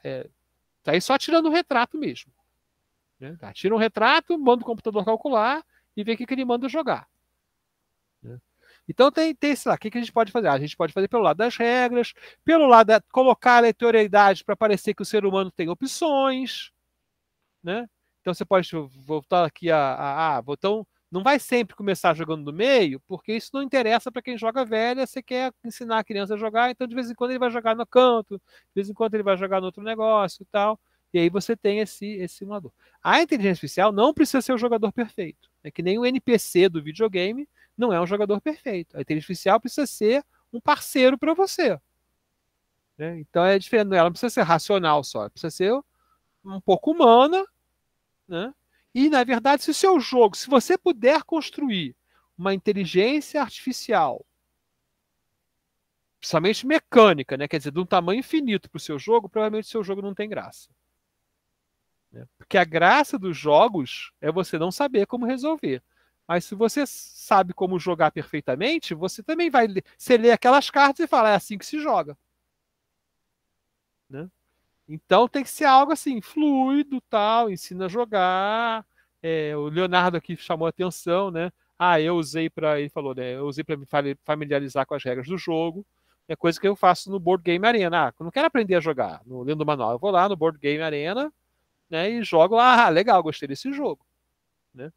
está aí só tirando o retrato mesmo. Né? Tira um retrato, manda o computador calcular e vê o que ele manda jogar. Né? Então tem esse lá, o que a gente pode fazer? A gente pode fazer pelo lado das regras, pelo lado de colocar a aleatoriedade para parecer que o ser humano tem opções, né? Então você pode voltar aqui então não vai sempre começar jogando no meio, porque isso não interessa para quem joga velha, você quer ensinar a criança a jogar, então de vez em quando ele vai jogar no canto, de vez em quando ele vai jogar no outro negócio e tal, e aí você tem esse simulador. A inteligência artificial não precisa ser o jogador perfeito, é que nem o NPC do videogame não é um jogador perfeito. A inteligência artificial precisa ser um parceiro para você. Né? Então é diferente, ela não precisa ser racional só, ela precisa ser um pouco humana, né? E, na verdade, se o seu jogo, se você puder construir uma inteligência artificial, principalmente mecânica, né? Quer dizer, de um tamanho infinito para o seu jogo, provavelmente o seu jogo não tem graça. Né? Porque a graça dos jogos é você não saber como resolver. Mas se você sabe como jogar perfeitamente, você também vai você lê aquelas cartas e fala, é assim que se joga. Né? Então tem que ser algo assim, fluido, tal, ensina a jogar. O Leonardo aqui chamou a atenção, né? Eu usei para, ele falou, né? Eu usei para me familiarizar com as regras do jogo. É coisa que eu faço no Board Game Arena. Eu não quero aprender a jogar lendo o manual. Eu vou lá no Board Game Arena, né? E jogo. Legal, gostei desse jogo. Né?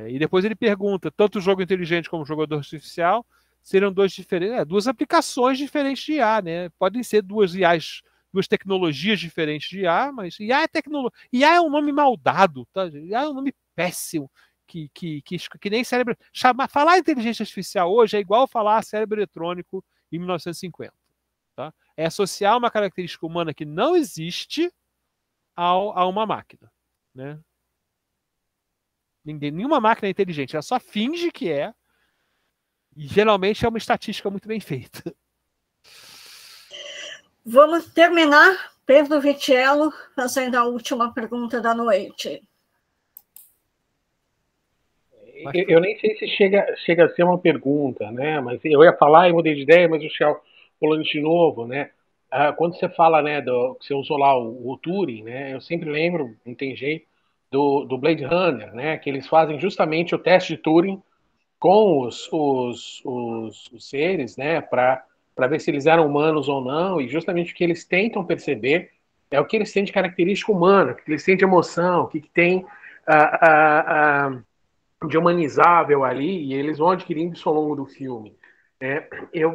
E depois ele pergunta, tanto o jogo inteligente como o jogador artificial seriam duas aplicações diferentes de IA, né? Podem ser duas tecnologias diferentes de IA, mas IA é tecnologia. IA é um nome maldado, tá? IA é um nome péssimo, que nem cérebro. Falar inteligência artificial hoje é igual falar cérebro eletrônico em 1950. Tá? É associar uma característica humana que não existe a uma máquina. Né? Nenhuma máquina é inteligente, ela só finge que é, e geralmente é uma estatística muito bem feita. Vamos terminar, Pedro Vitiello, fazendo a última pergunta da noite. Eu nem sei se chega a ser uma pergunta, né? Mas eu ia falar e mudei de ideia, mas o Shell falando de novo, né? Quando você fala, né, que você usou lá o Turing, né? Eu sempre lembro, não tem jeito, do Blade Runner, né? Que eles fazem justamente o teste de Turing com os seres, né? Para ver se eles eram humanos ou não, e justamente o que eles tentam perceber é o que eles têm de característica humana, o que eles têm de emoção, o que tem de humanizável ali, e eles vão adquirindo isso ao longo do filme.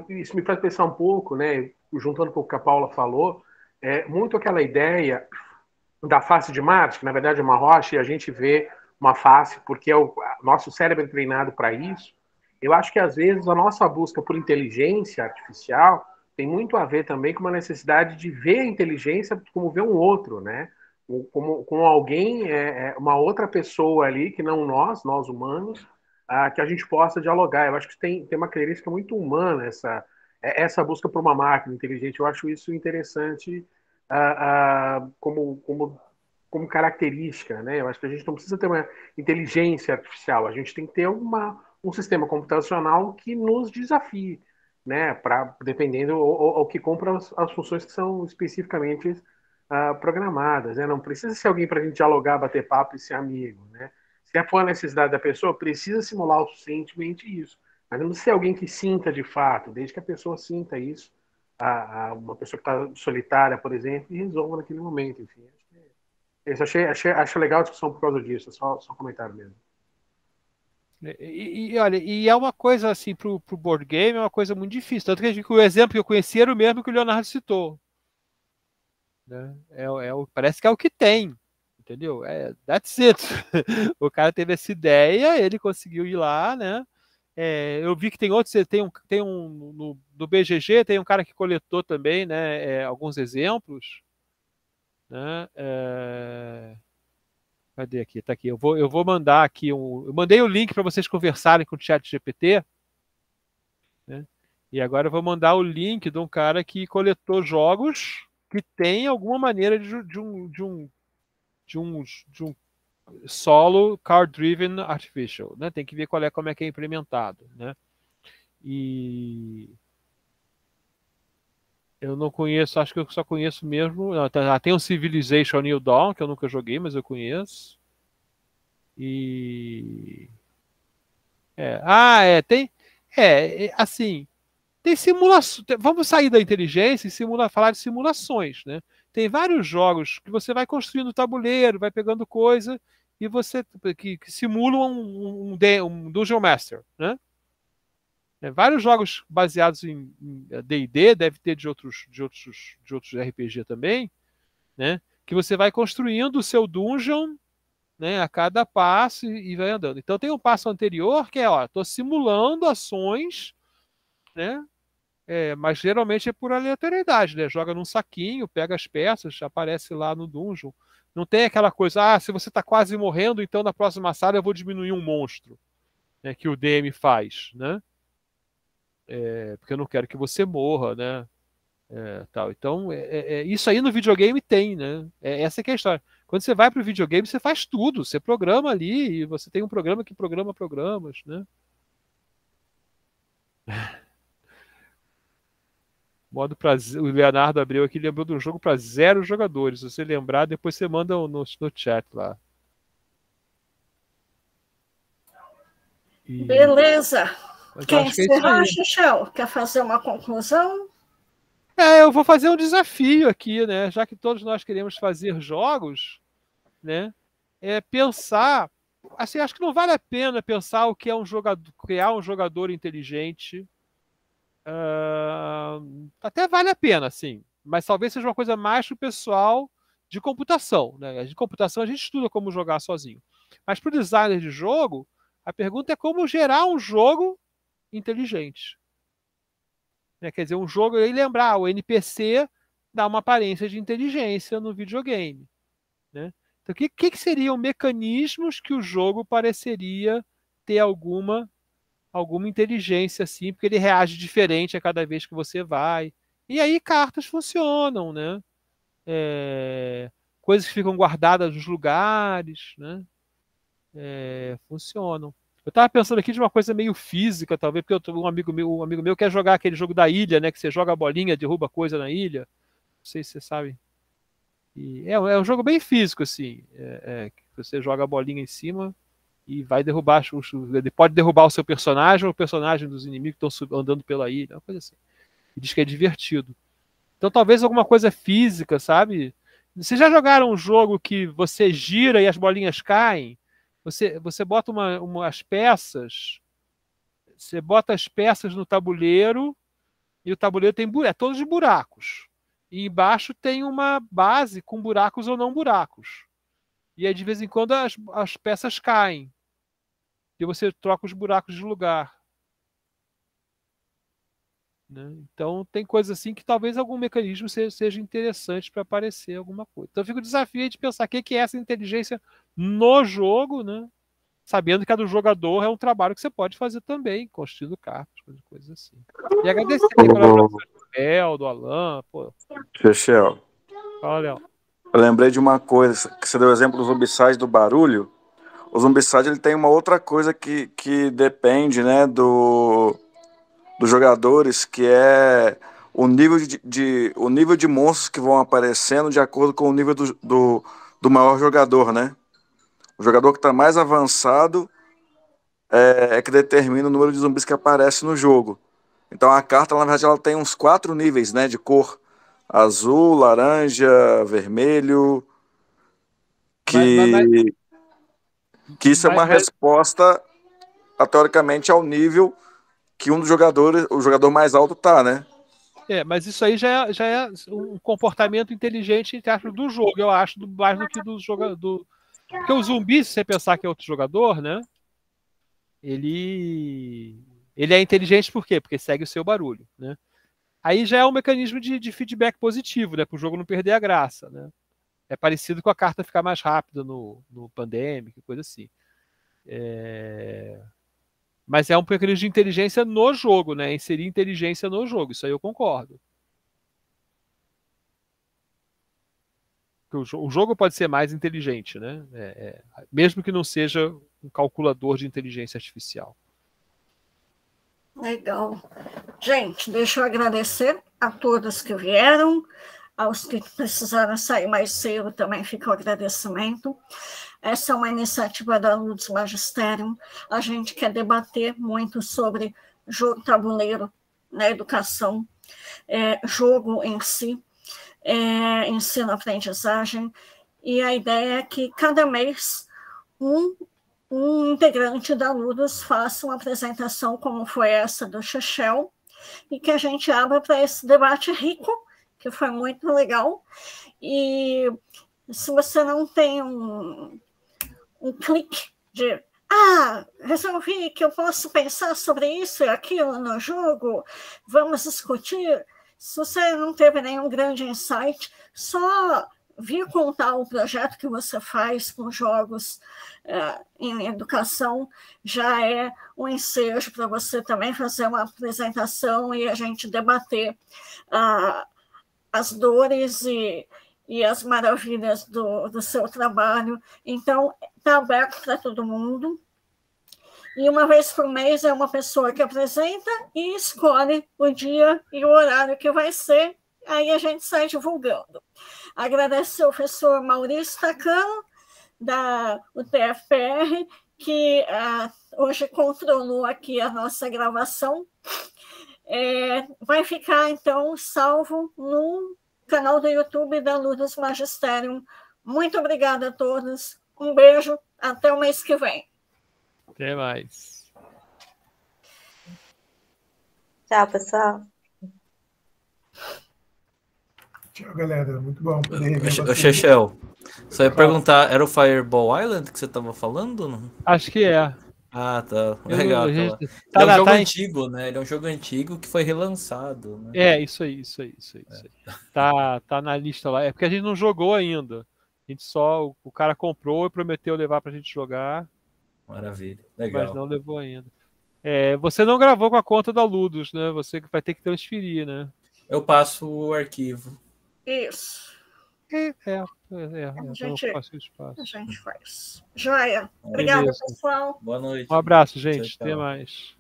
Isso me faz pensar um pouco, né, juntando com o que a Paula falou, muito aquela ideia da face de Marte, que na verdade é uma rocha, e a gente vê uma face porque o nosso cérebro é treinado para isso. Eu acho que às vezes a nossa busca por inteligência artificial tem muito a ver também com uma necessidade de ver a inteligência como ver um outro, né? Como alguém, uma outra pessoa ali, que não nós humanos, que a gente possa dialogar. Eu acho que tem uma característica muito humana essa busca por uma máquina inteligente. Eu acho isso interessante como característica, né? Eu acho que a gente não precisa ter uma inteligência artificial, a gente tem que ter um sistema computacional que nos desafie, né? Dependendo ou que compra as funções que são especificamente programadas, né? Não precisa ser alguém para a gente dialogar, bater papo e ser amigo, né? Se for a necessidade da pessoa, precisa simular o suficientemente isso. Mas não precisa ser alguém que sinta de fato, desde que a pessoa sinta isso, uma pessoa que está solitária, por exemplo, e resolva naquele momento, enfim. Acho legal a discussão por causa disso, só um comentário mesmo. Olha, e é uma coisa assim, pro board game, é uma coisa muito difícil. Tanto que o exemplo que eu conheci era o mesmo que o Leonardo citou. Né? Parece que é o que tem. Entendeu? That's it. O cara teve essa ideia, ele conseguiu ir lá, né? Eu vi que tem outros, tem um do BGG, tem um cara que coletou também, né? Alguns exemplos. Né? Cadê aqui? Tá aqui. Eu vou mandar aqui eu mandei o link para vocês conversarem com o ChatGPT, né? E agora eu vou mandar o link de um cara que coletou jogos que tem alguma maneira de um solo card driven artificial, né? Tem que ver como é que é implementado, né? E eu não conheço, acho que eu só conheço mesmo. Tem um Civilization New Dawn, que eu nunca joguei, mas eu conheço. E. Tem. Assim. Tem simulação. Vamos sair da inteligência e falar de simulações, né? Tem vários jogos que você vai construindo o tabuleiro, vai pegando coisa e você que simulam um Dungeon Master, né? Vários jogos baseados em D&D, deve ter de outros RPG também, né? Que você vai construindo o seu dungeon, né, a cada passo e vai andando. Então tem um passo anterior que estou simulando ações, né? Mas geralmente é por aleatoriedade, né? Joga num saquinho, pega as peças, aparece lá no dungeon. Não tem aquela coisa, se você está quase morrendo, então na próxima sala eu vou diminuir um monstro, né, que o DM faz, né? Porque eu não quero que você morra, né? Tal. Então, isso aí no videogame tem, né? Essa que é a história. Quando você vai para o videogame, você faz tudo. Você programa ali e você tem um programa que programa programas, né? Modo pra, o Leonardo abriu aqui, lembrou de um jogo para 0 jogadores. Se você lembrar, depois você manda no chat lá. Beleza. Quer encerrar, Xuxão? Quer fazer uma conclusão? Eu vou fazer um desafio aqui, né? Já que todos nós queremos fazer jogos, né? Pensar, assim, acho que não vale a pena pensar o que é criar um jogador inteligente. Até vale a pena, sim, mas talvez seja uma coisa mais para o pessoal de computação, né? De computação a gente estuda como jogar sozinho, mas para o designer de jogo, a pergunta é como gerar um jogo inteligente. Quer dizer, um jogo, e lembrar, o NPC dá uma aparência de inteligência no videogame, né? Então, o que seriam mecanismos que o jogo pareceria ter alguma inteligência, assim, porque ele reage diferente a cada vez que você vai. E aí cartas funcionam, né? Coisas que ficam guardadas nos lugares, né? Funcionam. Eu estava pensando aqui de uma coisa meio física, talvez, porque um amigo meu quer jogar aquele jogo da ilha, né? Que você joga a bolinha, derruba coisa na ilha. Não sei se você sabe. E é um jogo bem físico, assim. Você joga a bolinha em cima e vai derrubar. Ele pode derrubar o seu personagem ou o personagem dos inimigos que estão andando pela ilha. Uma coisa assim. E diz que é divertido. Então talvez alguma coisa física, sabe? Vocês já jogaram um jogo que você gira e as bolinhas caem? Você bota umas peças, você bota as peças no tabuleiro e o tabuleiro tem todos de buracos. E embaixo tem uma base com buracos ou não buracos. E aí, de vez em quando, as peças caem. E você troca os buracos de lugar. Né? Então, tem coisas assim que talvez algum mecanismo seja interessante para aparecer alguma coisa. Então, fica o desafio de pensar o que é essa inteligência no jogo, né? Sabendo que a do jogador é um trabalho que você pode fazer também, construindo cartas, coisas assim. E agradecer a colaboração do Léo, do Alan. Chechel. Fala, Léo. Eu lembrei de uma coisa, que você deu o exemplo do Zombicide do barulho. O Zombicide ele tem uma outra coisa que depende, né, dos jogadores, que é o nível o nível de monstros que vão aparecendo de acordo com o nível do maior jogador, né? O jogador que está mais avançado é que determina o número de zumbis que aparece no jogo. Então a carta, na verdade, ela tem uns 4 níveis, né, de cor. Azul, laranja, vermelho. Que isso é uma resposta, teoricamente, ao nível que um dos jogadores, o jogador mais alto tá, né? Mas isso aí já é um comportamento inteligente do jogo, eu acho, mais do que do jogador. Porque o zumbi, se você pensar que é outro jogador, né? Ele é inteligente por quê? Porque segue o seu barulho, né? Aí já é um mecanismo de feedback positivo, né? Para o jogo não perder a graça, né? É parecido com a carta ficar mais rápida no Pandemic, coisa assim. Mas é um mecanismo de inteligência no jogo, né? Inserir inteligência no jogo, isso aí eu concordo. O jogo pode ser mais inteligente, né? Mesmo que não seja um calculador de inteligência artificial. Legal. Gente, deixa eu agradecer a todos que vieram, aos que precisaram sair mais cedo também fica o agradecimento. Essa é uma iniciativa da Ludus Magisterium. A gente quer debater muito sobre jogo tabuleiro na educação, jogo em si, ensino-aprendizagem, e a ideia é que cada mês um integrante da Ludus faça uma apresentação como foi essa do Chechel, e que a gente abra para esse debate rico, que foi muito legal. E se você não tem um clique de resolvi que eu posso pensar sobre isso e aquilo no jogo, vamos discutir. Se você não teve nenhum grande insight, só vir contar o projeto que você faz com jogos em educação já é um ensejo para você também fazer uma apresentação e a gente debater as dores e as maravilhas do seu trabalho. Então, está aberto para todo mundo. E uma vez por mês é uma pessoa que apresenta e escolhe o dia e o horário que vai ser. Aí a gente sai divulgando. Agradecer ao professor Maurício Takano, da UTFPR, que hoje controlou aqui a nossa gravação. Vai ficar, então, salvo no canal do YouTube da Ludus Magisterium. Muito obrigada a todos. Um beijo. Até o mês que vem. Até mais. Tchau, pessoal. Tchau, galera. Muito bom poder rever vocês. Chechel, só ia perguntar, era o Fireball Island que você estava falando? Não? Acho que é. Ah, tá. Legal. Ele é um jogo antigo, né? Ele é um jogo antigo que foi relançado. Né? Isso aí. Tá na lista lá. É porque a gente não jogou ainda. A gente o cara comprou e prometeu levar pra gente jogar. Maravilha. Legal. Mas não levou ainda. Você não gravou com a conta da Ludus, né? Você vai ter que transferir, né? Eu passo o arquivo. Isso. A gente faz. Joia. Obrigada, pessoal. Boa noite. Um abraço, gente. Até mais.